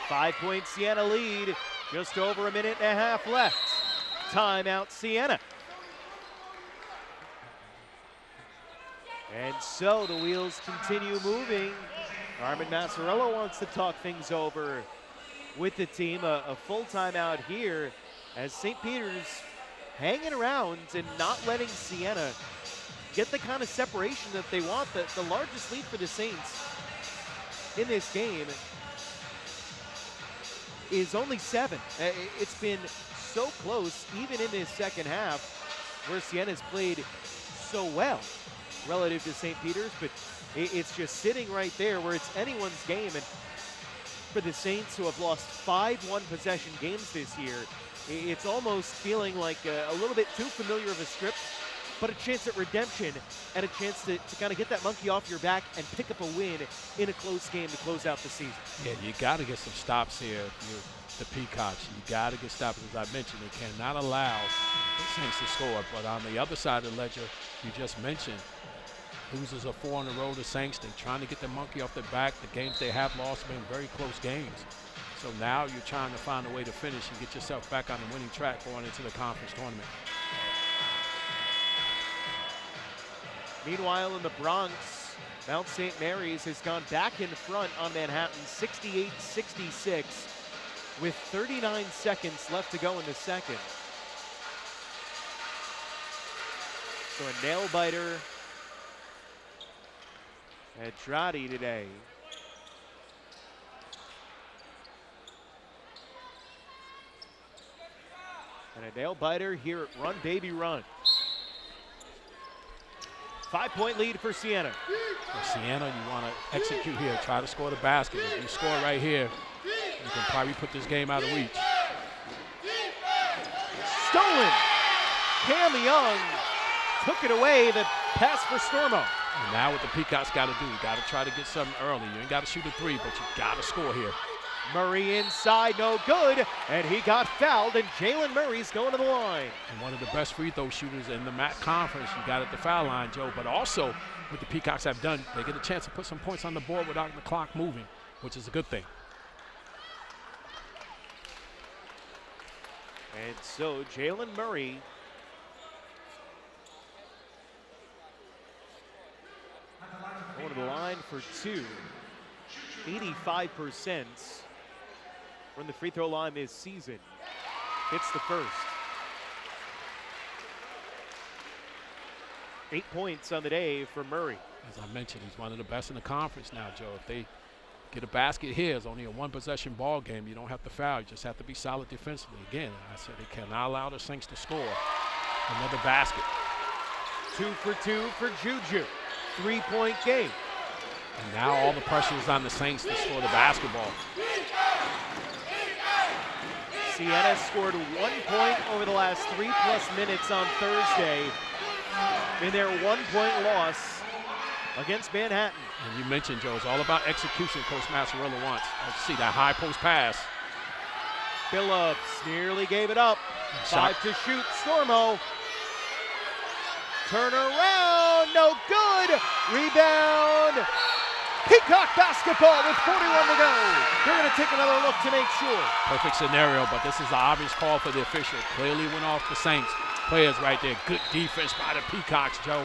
5-point Siena lead. Just over a minute and a half left. Timeout Siena. And so the wheels continue moving. Armin Massarello wants to talk things over with the team. A full timeout here as St. Peter's hanging around and not letting Siena get the kind of separation that they want. The largest lead for the Saints in this game is only 7. It's been so close, even in this second half, where Siena's played so well relative to St. Peter's, but it's just sitting right there where it's anyone's game. And for the Saints, who have lost 5 one-possession games this year, it's almost feeling like a little bit too familiar of a script, but a chance at redemption and a chance to kind of get that monkey off your back and pick up a win in a close game to close out the season. Yeah, you got to get some stops here. The Peacocks, you got to get stops. As I mentioned, they cannot allow the Saints to score. But on the other side of the ledger, you just mentioned, losers are 4 in a row. The Saints, they're trying to get the monkey off their back. The games they have lost have been very close games. So now you're trying to find a way to finish and get yourself back on the winning track going into the conference tournament. Meanwhile, in the Bronx, Mount St. Mary's has gone back in front on Manhattan, 68-66, with 39 seconds left to go in the second. So a nail biter at Trotty today. And a nail biter here at Run Baby Run. 5-point lead for Siena. For Siena, you want to execute here, try to score the basket. If you score right here, you can probably put this game out of reach. Stolen. Cam Young took it away. The pass for Stormo. And now what the Peacocks got to do, you got to try to get something early. You ain't got to shoot a three, but you got to score here. Murray inside, no good, and he got fouled, and Jalen Murray's going to the line. And one of the best free throw shooters in the MAC conference. You got at the foul line, Joe, but also what the Peacocks have done, they get a chance to put some points on the board without the clock moving, which is a good thing. And so Jalen Murray going to the line for two. 85% from the free throw line this season. Hits the first. 8 points on the day for Murray. As I mentioned, he's one of the best in the conference now, Joe. If they get a basket here, it's only a one-possession ball game. You don't have to foul. You just have to be solid defensively. Again, I said they cannot allow the Saints to score. Another basket. 2 for 2 for Juju. 3-point game. And now all the pressure is on the Saints to score the basketball. Siena scored 1 point over the last 3+ minutes on Thursday in their 1-point loss against Manhattan. And you mentioned, Joe, it's all about execution Coach Massarella wants. Let's see that high post pass. Phillips nearly gave it up. Shot. 5 to shoot, Stormo. Turn around, no good. Rebound. Peacock basketball with 41 to go. They're going to take another look to make sure. Perfect scenario, but this is an obvious call for the official. Clearly went off the Saints. Players right there. Good defense by the Peacocks, Joe.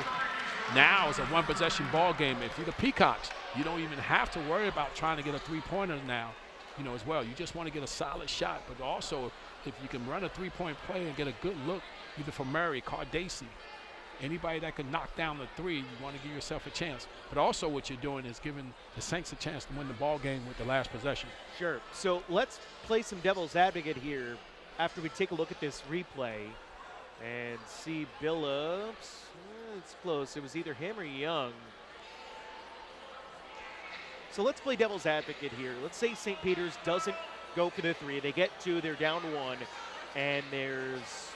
Now it's a one-possession ball game. If you're the Peacocks, you don't even have to worry about trying to get a three-pointer now, as well. You just want to get a solid shot, but also if you can run a three-point play and get a good look, either from Murray, Cardacey, anybody that can knock down the three, you want to give yourself a chance. But also what you're doing is giving the Saints a chance to win the ball game with the last possession. Sure. So let's play some devil's advocate here after we take a look at this replay and see Billups. It's close. It was either him or Young. So let's play devil's advocate here. Let's say St. Peter's doesn't go for the three. They get two, they're down 1, and there's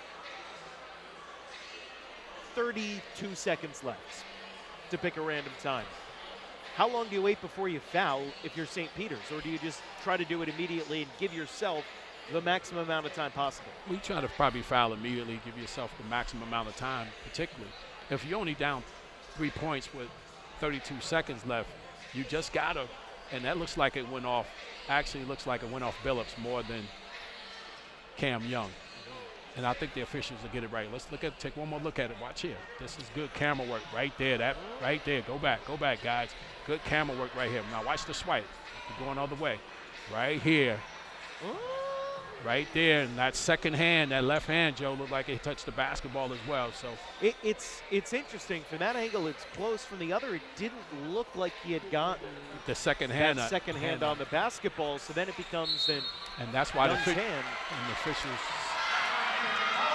32 seconds left to pick a random time. How long do you wait before you foul if you're St. Peter's, or do you just try to do it immediately and give yourself the maximum amount of time possible? We try to probably foul immediately, give yourself the maximum amount of time, particularly if you're only down 3 points with 32 seconds left. You just gotta, and that looks like it went off, actually looks like it went off Billups more than Cam Young. And I think the officials will get it right. Let's take one more look at it. Watch here. This is good camera work right there. That right there. Go back, guys. Good camera work right here. Now watch the swipe. You're going all the way. Right here. Right there. And that second hand, that left hand, Joe, looked like it touched the basketball as well. So it's interesting. From that angle, it's close. From the other, it didn't look like he had gotten the second hand. That second hand on the basketball. So then it becomes then. And that's why Young's hand. And the officials.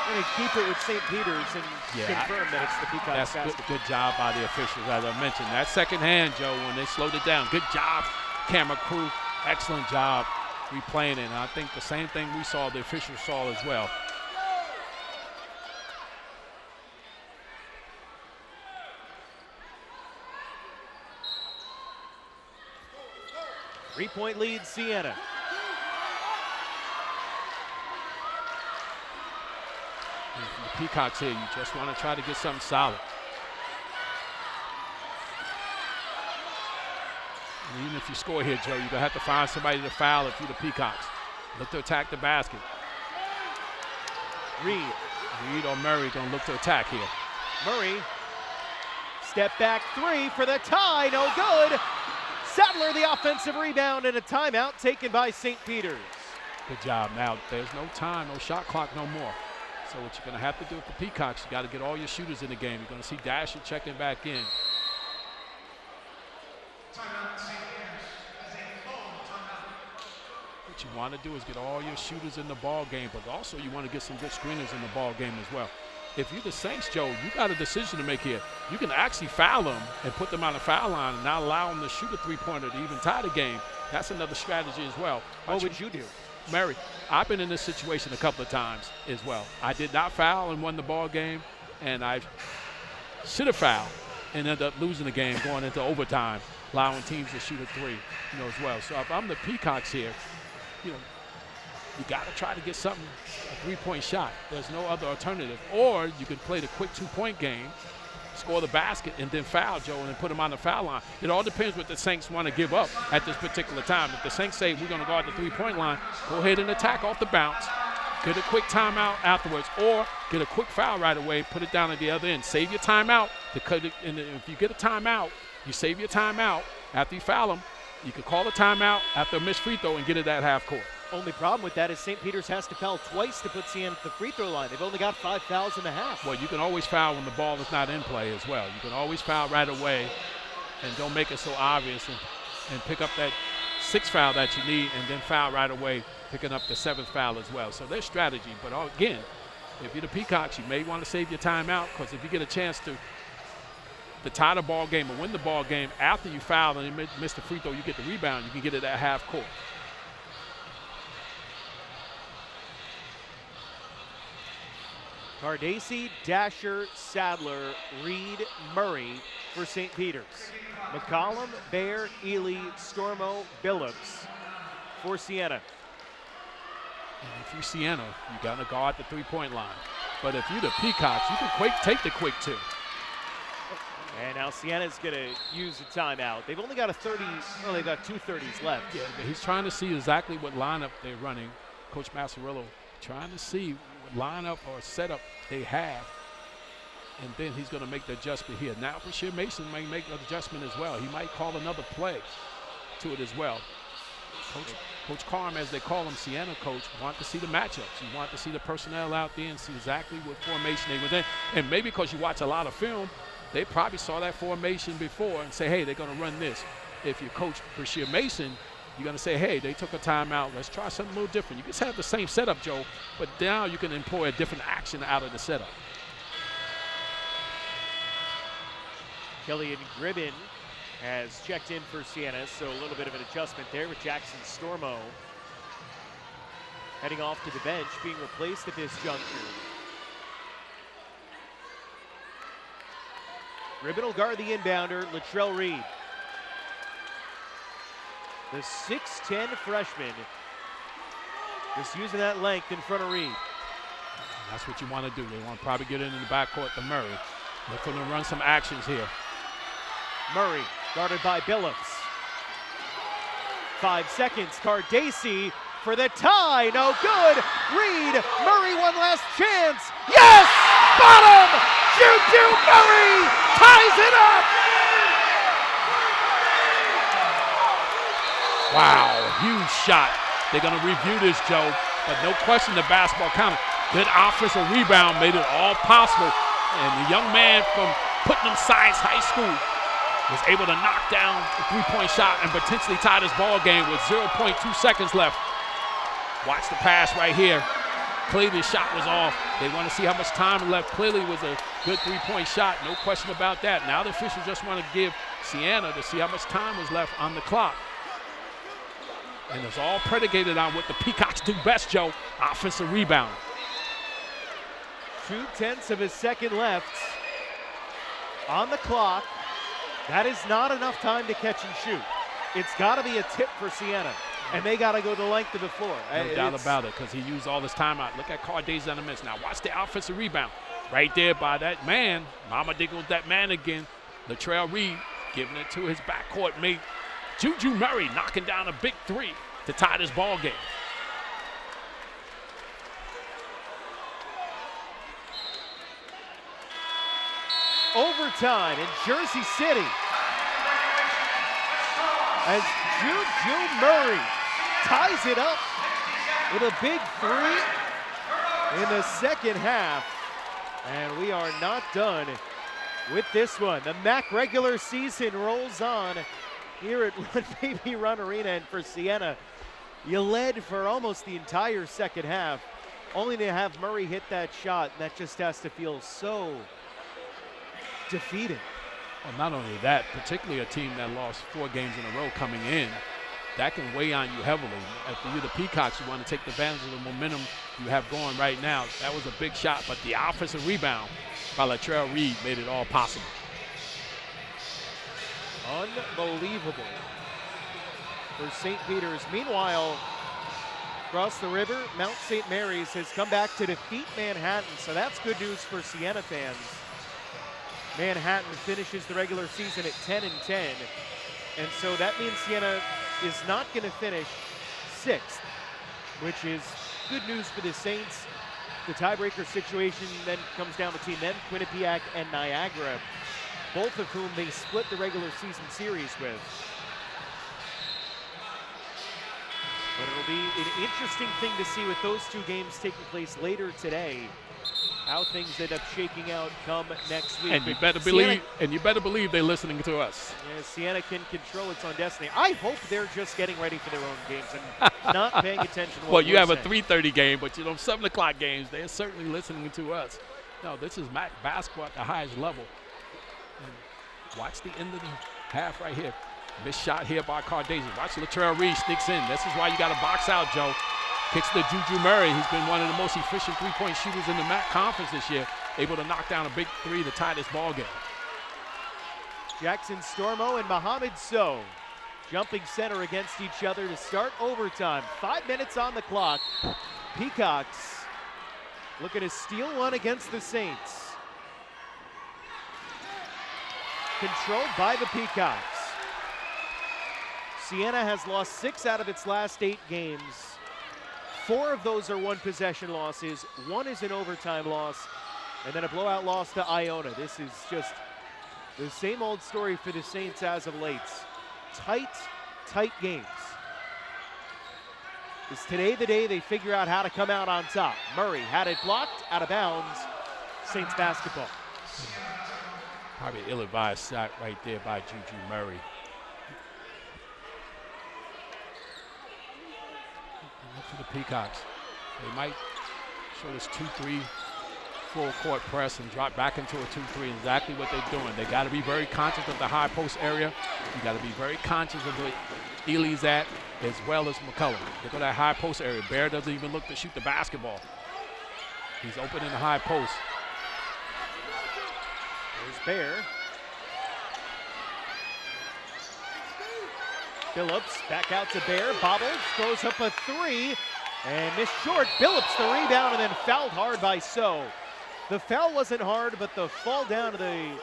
Going to keep it with St. Peter's and confirm that it's the Peacocks That's basket. good job by the officials, as I mentioned. That second hand, Joe, when they slowed it down. Good job, camera crew. Excellent job replaying it. And I think the same thing we saw, the officials saw as well. Three-point lead, Siena. The Peacocks here, you just want to try to get something solid. And even if you score here, Joe, you're going to have to find somebody to foul if you're the Peacocks. Look to attack the basket. Reed or Murray going to look to attack here. Murray Step back three for the tie, no good. Sadler the offensive rebound and a timeout taken by St. Peter's. Good job. Now, there's no time, no shot clock no more. So what you're going to have to do with the Peacocks, you got to get all your shooters in the game. You're going to see Dasher checking back in. What you want to do is get all your shooters in the ball game, but also you want to get some good screeners in the ball game as well. If you're the Saints, Joe, you got a decision to make here. You can actually foul them and put them on the foul line and not allow them to shoot a three-pointer to even tie the game. That's another strategy as well. What would you do? Mary, I've been in this situation a couple of times as well. I did not foul and won the ball game, and I should have fouled and ended up losing the game going into overtime, allowing teams to shoot a three, as well. So if I'm the Peacocks here, you got to try to get something, a three-point shot. There's no other alternative. Or you can play the quick two-point game, score the basket, and then foul, Joe, and then put them on the foul line. It all depends what the Saints want to give up at this particular time. If the Saints say we're going to guard the three-point line, go ahead and attack off the bounce, get a quick timeout afterwards, or get a quick foul right away, put it down at the other end. Save your timeout. And if you get a timeout, you save your timeout after you foul them. You can call a timeout after a missed free throw and get it at half court. Only problem with that is St. Peter's has to foul twice to put Siena at the free throw line. They've only got 5 fouls in the half. Well, you can always foul when the ball is not in play as well. You can always foul right away and don't make it so obvious and pick up that 6th foul that you need and then foul right away, picking up the 7th foul as well. So there's strategy. But again, if you're the Peacocks, you may want to save your timeout, because if you get a chance to tie the ball game or win the ball game after you foul and you miss the free throw, you get the rebound, you can get it at half court. Cardacci, Dasher, Sadler, Reed, Murray for St. Peter's. McCollum, Bear, Ely, Stormo, Billups for Siena. And if you're Siena, you got to guard the three-point line. But if you're the Peacocks, you can take the quick two. And now Siena's going to use a timeout. They've only got they've got 2 30s left. Yeah, but he's trying to see exactly what lineup they're running. Coach Massarillo trying to see what lineup or setup they have. And then he's going to make the adjustment here. Now, Brashear Mason may make an adjustment as well. He might call another play to it as well. Coach Carm, as they call him, Siena coach, want to see the matchups. You want to see the personnel out there and see exactly what formation they were in. And maybe because you watch a lot of film, they probably saw that formation before and say, hey, they're going to run this. If you coach Brashear Mason, you're going to say, hey, they took a timeout. Let's try something a little different. You can have the same setup, Joe, but now you can employ a different action out of the setup. Killian Gribben has checked in for Siena, so a little bit of an adjustment there with Jackson Stormo heading off to the bench, being replaced at this juncture. Gribben will guard the inbounder, Latrell Reed. The 6'10 freshman just using that length in front of Reed. That's what you want to do. They want to probably get in the backcourt to Murray. Look for them to run some actions here. Murray guarded by Billups. 5 seconds, Cardacci for the tie, no good. Reed, Murray one last chance. Yes! Bottom! Juju Murray ties it up! Wow, huge shot. They're going to review this, Joe, but no question the basketball counted. Good offensive rebound made it all possible. And the young man from Putnam Science High School was able to knock down the three-point shot and potentially tie this ball game with 0.2 seconds left. Watch the pass right here. Clearly the shot was off. They want to see how much time left. Clearly it was a good three-point shot, no question about that. Now the officials just want to give Siena to see how much time was left on the clock. And it's all predicated on what the Peacocks do best, Joe, offensive rebound. 0.2 of a second left on the clock. That is not enough time to catch and shoot. It's got to be a tip for Siena, and they got to go the length of the floor. No doubt about it, because he used all this timeout. Look at Cardacci on the miss. Now watch the offensive rebound. Right there by that man. Mama diggled that man again. Latrell Reed giving it to his backcourt mate. Juju Murray knocking down a big three to tie this ball game. overtime in Jersey City as Juju Murray ties it up with a big 3 in the second half. And we are not done with this one. The MAC regular season rolls on here at Baby Run Arena, and for Siena, you led for almost the entire second half, only to have Murray hit that shot. That just has to feel so defeating. Well, not only that, particularly a team that lost 4 games in a row coming in, that can weigh on you heavily. If you're the Peacocks, you want to take advantage of the momentum you have going right now. That was a big shot, but the offensive rebound by Latrell Reed made it all possible. Unbelievable for St. Peter's. Meanwhile, across the river, Mount St. Mary's has come back to defeat Manhattan, so that's good news for Siena fans. Manhattan finishes the regular season at 10-10, and so that means Siena is not going to finish 6th, which is good news for the Saints. The tiebreaker situation then comes down between them, Quinnipiac, and Niagara, both of whom they split the regular season series with. But it'll be an interesting thing to see with those 2 games taking place later today, how things end up shaking out come next week. And you better believe, they're listening to us. Yeah, Siena can control its own destiny. I hope they're just getting ready for their own games and not paying attention to what well, you have saying. a 3:30 game, but 7 o'clock games, they're certainly listening to us. No, this is MAC basketball at the highest level. And watch the end of the half right here. Missed shot here by Cardesi. Watch Latrell Reed sneaks in. This is why you got to box out, Joe. Kicks to Juju Murray. He's been one of the most efficient three-point shooters in the MAC conference this year, able to knock down a big 3 to tie this ball game. Jackson Stormo and Mohamed Sow jumping center against each other to start overtime. 5 minutes on the clock. Peacocks looking to steal one against the Saints. Controlled by the Peacocks. Siena has lost 6 out of its last 8 games. 4 of those are 1-possession losses. 1 is an overtime loss, and then a blowout loss to Iona. This is just the same old story for the Saints as of late. Tight games. Is today the day they figure out how to come out on top? Murray had it blocked, out of bounds. Saints basketball. Probably an ill-advised shot right there by Juju Murray. Look for the Peacocks. They might show this 2-3 full court press and drop back into a 2-3. Exactly what they're doing. They got to be very conscious of the high post area. You got to be very conscious of where Ely's at, as well as McCullum. Look at that high post area. Bear doesn't even look to shoot the basketball. He's open in the high post. There's Bear. Phillips back out to Bear, bobbles, throws up a 3, and missed short. Phillips the rebound, and then fouled hard by Sow. The foul wasn't hard, but the fall down to the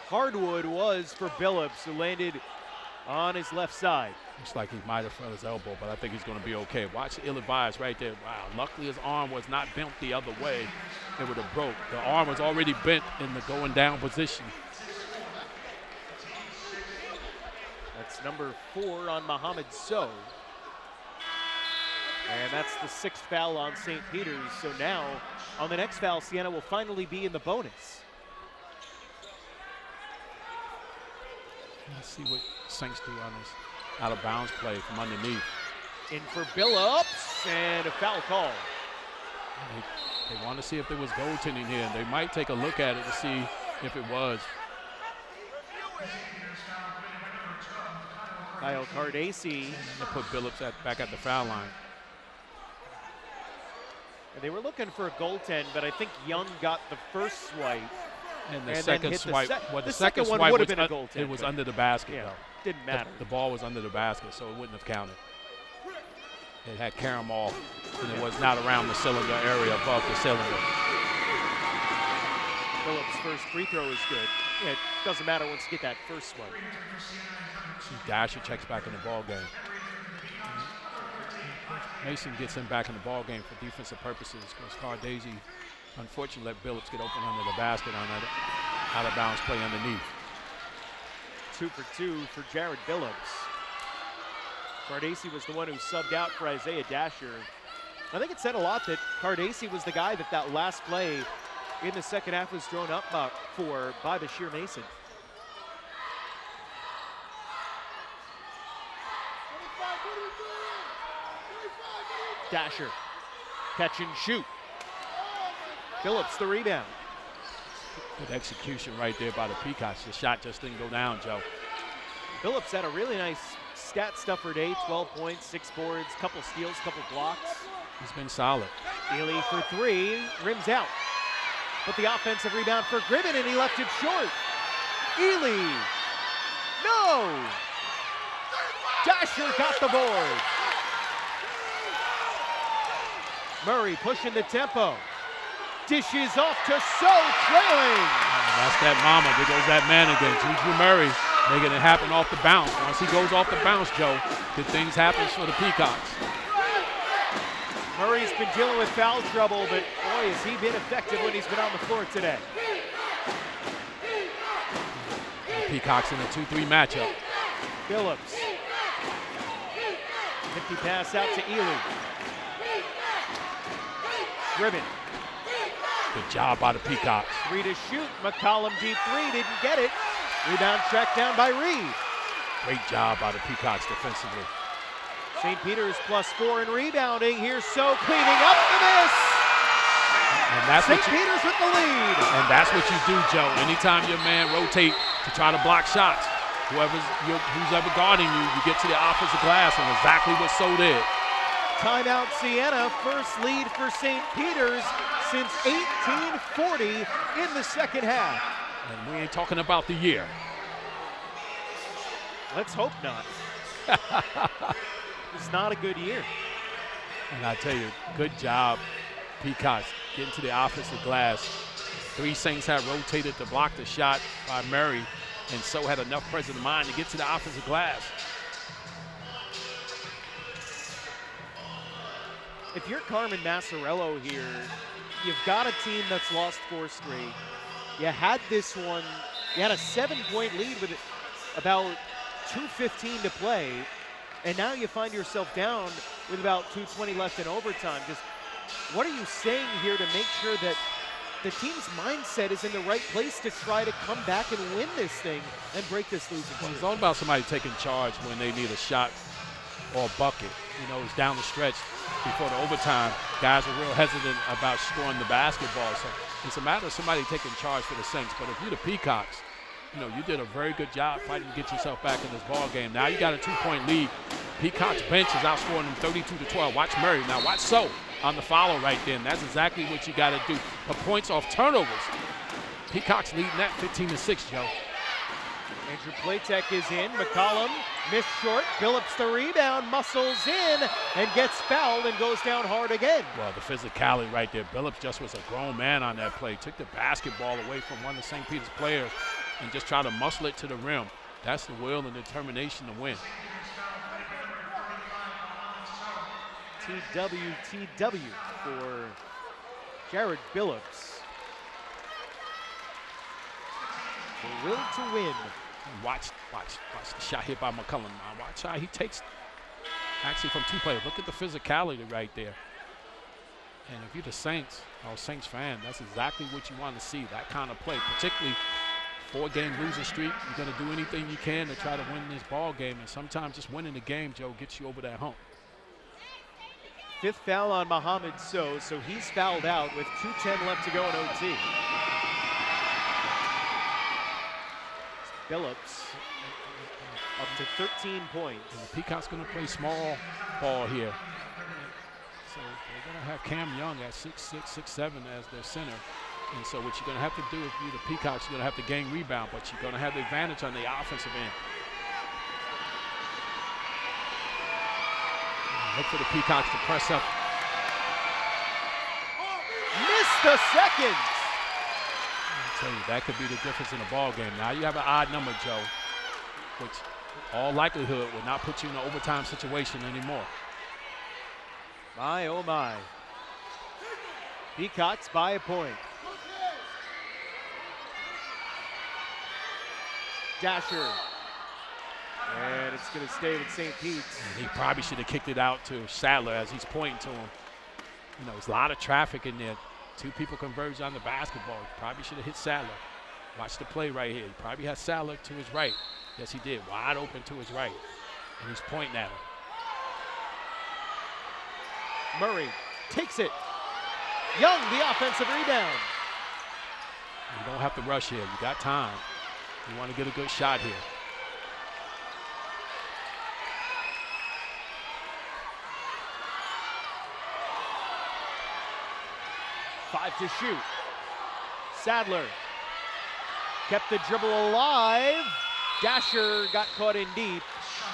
hardwood was for Phillips, who landed on his left side. Looks like he might have felt his elbow, but I think he's going to be okay. Watch ill-advised right there. Wow, luckily his arm was not bent the other way. It would have broke. The arm was already bent in the going down position. That's number 4 on Mohamed Sow. And that's the 6th foul on St. Peter's. So now, on the next foul, Siena will finally be in the bonus. Let's see what Saints do on this out-of-bounds play from underneath. In for Billups, and a foul call. They want to see if there was goaltending here, and they might take a look at it to see if it was. Kyle Cardesi. They put Billups back at the foul line. And they were looking for a goaltend, but I think Young got the first swipe. And the second swipe, the second one would have been a goaltend. It was under the basket, yeah, though. Didn't matter. The ball was under the basket, so it wouldn't have counted. It had Karamol, and it was not around the cylinder area, above the cylinder. Phillips' first free throw is good. Yeah, it doesn't matter once you get that first one. See, Dasher checks back in the ball game. Mason gets him back in the ball game for defensive purposes because Cardesi, unfortunately, let Billups get open under the basket on that Out of bounds play underneath. 2 for 2 for Jared Billups. Cardacy was the one who subbed out for Isaiah Dasher. I think it said a lot that Cardacy was the guy that last play in the second half was thrown up for by Bashir Mason. Dasher, catch and shoot. Billups the rebound. Good execution right there by the Peacocks. The shot just didn't go down, Joe. Billups had a really nice stat stuffer day, 12 points, 6 boards, couple steals, couple blocks. He's been solid. Ely for 3, rims out. But the offensive rebound for Gribben, and he left it short. Ely, no! Dasher got the board. Murray pushing the tempo. Dishes off to So, trailing. That's that mama. There goes that man again. Juju Murray making it happen off the bounce. Once he goes off the bounce, Joe, good things happen for the Peacocks. Murray's been dealing with foul trouble, but boy, has he been effective when he's been on the floor today. The Peacocks in a 2-3 matchup. Billups. Nifty pass out to Ely. Gribben. Good job by the Peacocks. 3 to shoot. McCollum deep 3, didn't get it. Rebound tracked down by Reed. Great job by the Peacocks defensively. St. Peter's +4 in rebounding. Here's So cleaning up the miss. And that's St. Peter's with the lead. And that's what you do, Joe. Anytime your man rotate to try to block shots, who's ever guarding you, you get to the offensive glass, and exactly what So did. Timeout Siena, first lead for St. Peter's since 1840 in the second half. And we ain't talking about the year. Let's hope not. It's not a good year. And I tell you, good job, Peacocks, getting to the offensive glass. 3 Saints had rotated to block the shot by Murray, and So had enough presence of mind to get to the offensive glass. If you're Carmen Massarello here, you've got a team that's lost 4 straight. You had this one, you had a 7-point lead with about 2:15 to play, and now you find yourself down with about 2:20 left in overtime. Just what are you saying here to make sure that the team's mindset is in the right place to try to come back and win this thing and break this losing streak? Well, it's all about somebody taking charge when they need a shot or a bucket. You know, it's down the stretch before the overtime. Guys are real hesitant about scoring the basketball. So it's a matter of somebody taking charge for the Saints. But if you're the Peacocks, you know, you did a very good job fighting to get yourself back in this ball game. Now you got a 2-point lead. Peacocks bench is outscoring them 32-12. Watch Murray. Now watch So on the follow right there. And that's exactly what you got to do. But points off turnovers. Peacocks leading that 15-6, Joe. Andrew Platek is in. McCollum missed short. Billups the rebound, muscles in, and gets fouled and goes down hard again. Well, the physicality right there. Billups just was a grown man on that play. Took the basketball away from one of St. Peter's players and just tried to muscle it to the rim. That's the will and determination to win. TW for Jared Billups. The will to win. Watch the shot hit by McCullum. Now watch how he takes, actually from 2 players. Look at the physicality right there. And if you're the Saints, or Saints fan, that's exactly what you want to see, that kind of play. Particularly 4-game losing streak. You're going to do anything you can to try to win this ball game. And sometimes just winning the game, Joe, gets you over that hump. 5th foul on Mohamed So he's fouled out with 2:10 left to go in OT. Billups up to 13 points. And the Peacocks going to play small ball here. So they're going to have Cam Young at 6'6", 6'7" as their center. And so what you're going to have to do if you're the Peacocks, you're going to have to gain rebound, but you're going to have the advantage on the offensive end. Look for the Peacocks to press up. Missed the second. I tell you, that could be the difference in the ball game. Now you have an odd number, Joe, which all likelihood would not put you in an overtime situation anymore. My, oh my. Peacocks by a point. Dasher. And it's going to stay with St. Pete's. And he probably should have kicked it out to Sadler as he's pointing to him. You know, there's a lot of traffic in there. Two people converge on the basketball. He probably should have hit Sadler. Watch the play right here. He probably has Sadler to his right. Yes, he did. Wide open to his right. And he's pointing at him. Murray takes it. Young, the offensive rebound. You don't have to rush here. You got time. You want to get a good shot here. Five to shoot. Sadler kept the dribble alive. Dasher got caught in deep.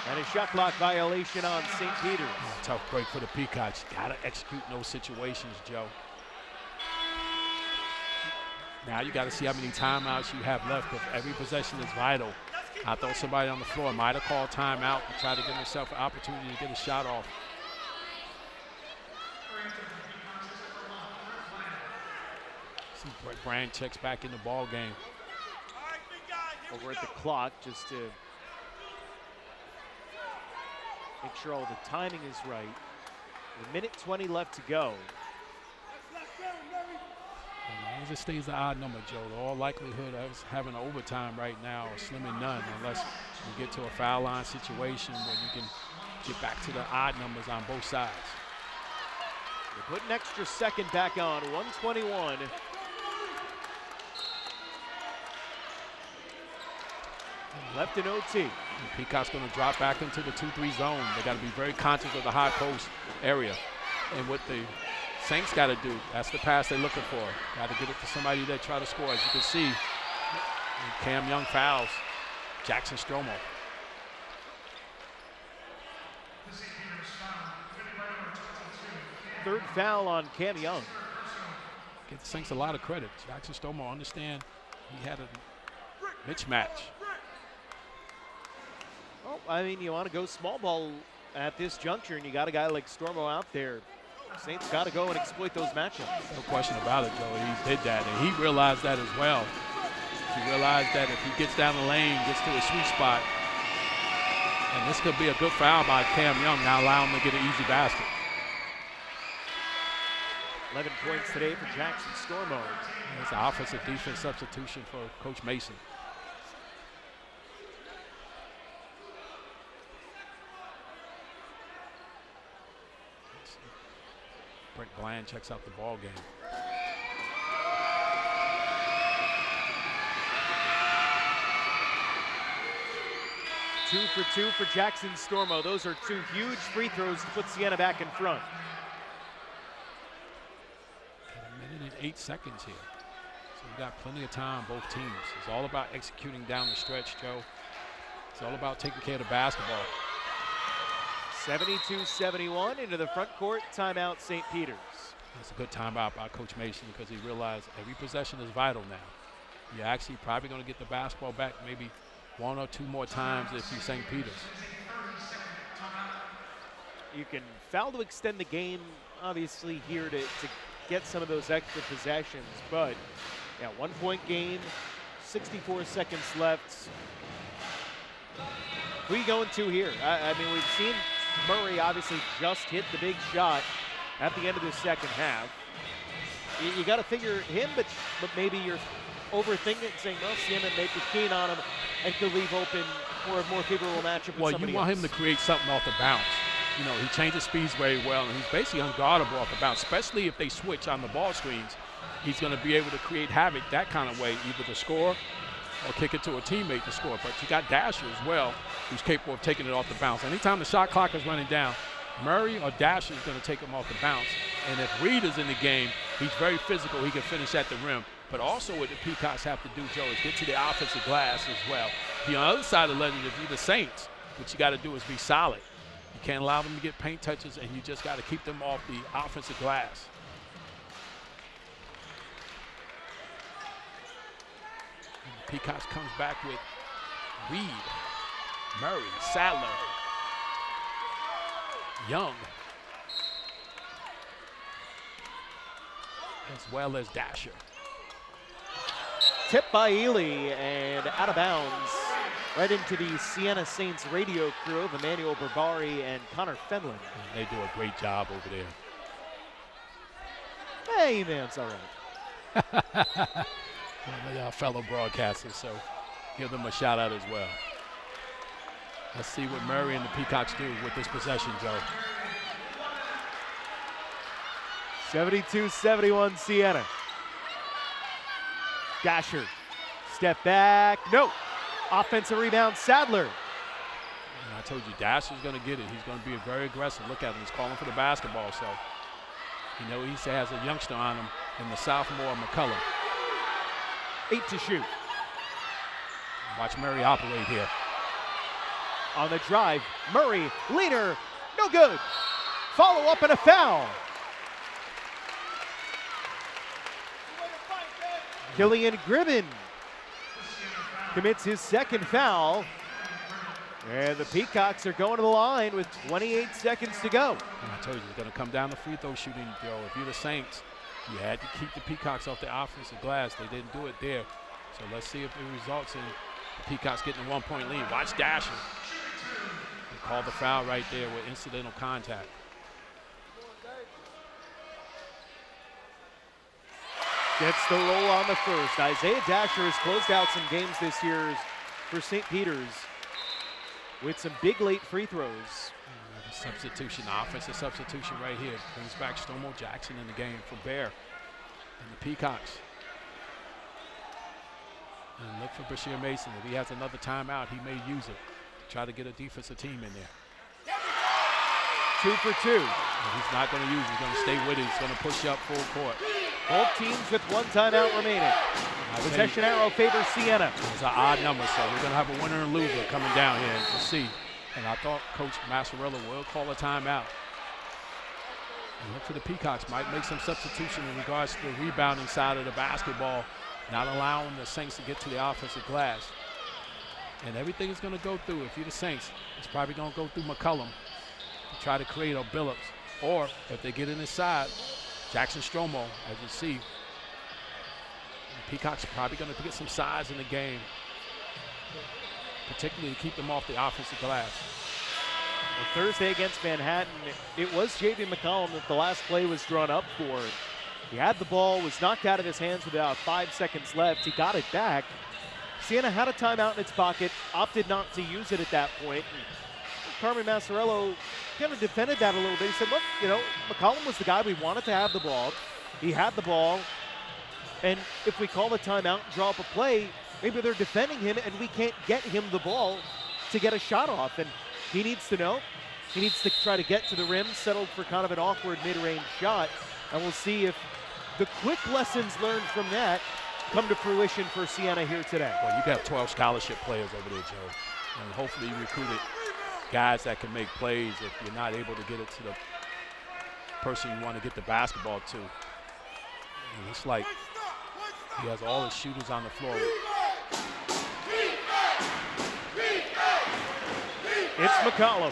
And a shot clock violation on St. Peter's. Oh, tough break for the Peacocks. Got to execute in those situations, Joe. Now you got to see how many timeouts you have left, because every possession is vital. I thought somebody on the floor might have called timeout to try to give himself an opportunity to get a shot off. See Brett Brand checks back in the ball game. Over at the clock just to make sure all the timing is right. A minute 20 left to go. As long as it stays the odd number, Joe, the all likelihood of us having overtime right now is slim and none, unless you get to a foul line situation where you can get back to the odd numbers on both sides. They put an extra second back on, 121. Left in OT. And Peacock's going to drop back into the 2-3 zone. They got to be very conscious of the high post area. And what the Saints got to do, that's the pass they're looking for. Got to get it to somebody that try to score. As you can see, Cam Young fouls Jackson Stromo. Third foul on Cam Young. Give the Saints a lot of credit. Jackson Stromo, understand he had a mismatch. Well, I mean, you want to go small ball at this juncture, and you got a guy like Stormo out there. Saints got to go and exploit those matchups. No question about it, Joe. He did that, and he realized that as well. He realized that if he gets down the lane, gets to a sweet spot, and this could be a good foul by Cam Young, now allow him to get an easy basket. 11 points today for Jackson Stormo. It's an offensive defense substitution for Coach Mason. Brent Bland checks out the ball game. Two for two for Jackson Stormo. Those are two huge free throws to put Siena back in front. Got a minute and 8 seconds here. So we got plenty of time, both teams. It's all about executing down the stretch, Joe. It's all about taking care of the basketball. 72-71 into the front court. Timeout, St. Peter's. It's a good timeout by Coach Mason because he realized every possession is vital now. You're actually probably going to get the basketball back maybe one or two more times if you're St. Peter's. You can foul to extend the game, obviously, here to get some of those extra possessions. But, yeah, 1 point game, 64 seconds left. Who are you going to here? I mean, we've seen Murray obviously just hit the big shot at the end of the second half. You got to figure him, but maybe you're overthinking it, saying, well, Siena may be keen on him and could leave open for a more favorable matchup with somebody you want else. him to create something off the bounce. You know, he changes speeds very well, and he's basically unguardable off the bounce, especially if they switch on the ball screens. He's going to be able to create havoc that kind of way, either to score or kick it to a teammate to score. But you got Dasher as well, who's capable of taking it off the bounce. Anytime the shot clock is running down, Murray or Dasher is going to take him off the bounce. And if Reed is in the game, he's very physical. He can finish at the rim. But also what the Peacocks have to do, Joe, is get to the offensive glass as well. The other side of the ledger, if you're the Saints, what you got to do is be solid. You can't allow them to get paint touches, and you just got to keep them off the offensive glass. And the Peacocks comes back with Reed, Murray, Sadler, Young, as well as Dasher. Tipped by Ely and out of bounds. right into the Siena Saints radio crew of Emmanuel Barbari and Connor Fenlon. And they do a great job over there. Hey, man, it's all right. Well, they are fellow broadcasters, so give them a shout out as well. Let's see what Murray and the Peacocks do with this possession, Joe. 72-71 Siena. Dasher, step back, no. Offensive rebound, Sadler. And I told you, Dasher's going to get it. He's going to be very aggressive. Look at him, he's calling for the basketball, so you know he has a youngster on him in the sophomore McCullum. 8 to shoot. Watch Murray operate here. On the drive, Murray, leaner, no good. Follow up and a foul. Killian Gribben commits his second foul. And the Peacocks are going to the line with 28 seconds to go. And I told you, it's going to come down to free throw shooting, Joe. If you're the Saints, you had to keep the Peacocks off the offensive glass. They didn't do it there. So let's see if it results in the Peacocks getting a 1-point lead. Watch Dasher. They called the foul right there with incidental contact. Gets the roll on the first. Isaiah Dasher has closed out some games this year for St. Peter's with some big late free throws. Substitution, offensive substitution right here. Brings back Stomo Jackson in the game for Bear and the Peacocks. And look for Bashir Mason. If he has another timeout, he may use it to try to get a defensive team in there. 2 for 2. And he's not going to use it. He's going to stay with it. He's going to push up full court. Both teams with 1 timeout remaining. Possession arrow favors Siena. It's an odd number, so we're going to have a winner and loser coming down here to see. And I thought Coach Massarella will call a timeout. And look for the Peacocks. Might make some substitution in regards to the rebounding side of the basketball, not allowing the Saints to get to the offensive glass. And everything is going to go through. If you're the Saints, it's probably going to go through McCullum to try to create a Billups. Or if they get in his side, Jackson Stromo, as you see. The Peacocks are probably going to get some size in the game, particularly to keep them off the offensive glass. Well, Thursday against Manhattan, it was J.V. McCollum that the last play was drawn up for. He had the ball, was knocked out of his hands with about 5 seconds left. He got it back. Siena had a timeout in its pocket, opted not to use it at that point. And Carmen Massarello kind of defended that a little bit. He said, look, you know, McCollum was the guy we wanted to have the ball. He had the ball. And if we call the timeout and draw up a play, maybe they're defending him and we can't get him the ball to get a shot off. And he needs to know. He needs to try to get to the rim, settled for kind of an awkward mid-range shot. And we'll see if the quick lessons learned from that come to fruition for Siena here today. Well, you got 12 scholarship players over there, Joe. And hopefully you recruited guys that can make plays if you're not able to get it to the person you want to get the basketball to. And it's like he has all his shooters on the floor. It's McCollum.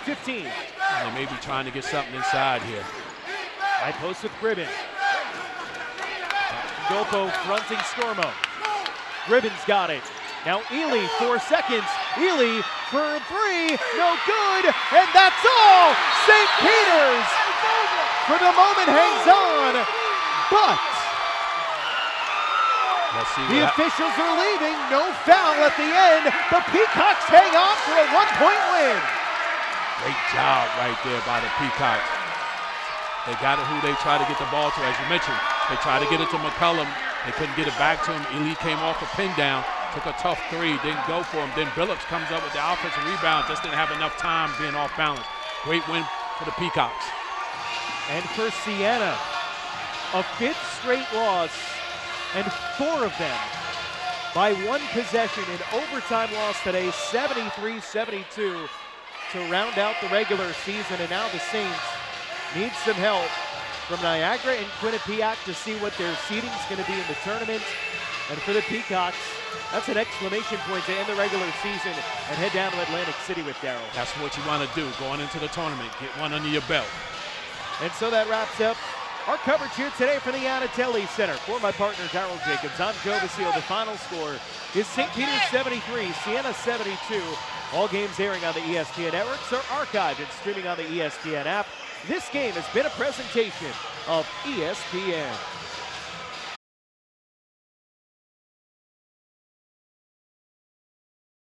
15. And they may be trying to get something inside here. High post with Gribben. Golpo fronting Stormo. Gribben's got it. Now Ely, 4 seconds. Ely for 3, no good, and that's all! St. Peter's, for the moment, hangs on, but the officials are leaving. No foul at the end. The Peacocks hang on for a 1-point win. Great job right there by the Peacocks. They got it who they try to get the ball to, as you mentioned. They tried to get it to McCullum. They couldn't get it back to him. Ely came off a pin down, took a tough 3, didn't go for him. Then Billups comes up with the offensive rebound, just didn't have enough time being off balance. Great win for the Peacocks. And for Siena, a 5th straight loss, and 4 of them by 1 possession. An overtime loss today, 73-72 to round out the regular season. And now the Saints need some help from Niagara and Quinnipiac to see what their seeding is going to be in the tournament. And for the Peacocks, that's an exclamation point to end the regular season and head down to Atlantic City with Darryl. That's what you want to do going into the tournament. Get one under your belt. And so that wraps up Our coverage here today from the Anatelli Center. For my partner, Darryl Jacobs, I'm Joe Basile. The final score is St. Peter's 73, Siena 72. All games airing on the ESPN networks are archived and streaming on the ESPN app. This game has been a presentation of ESPN.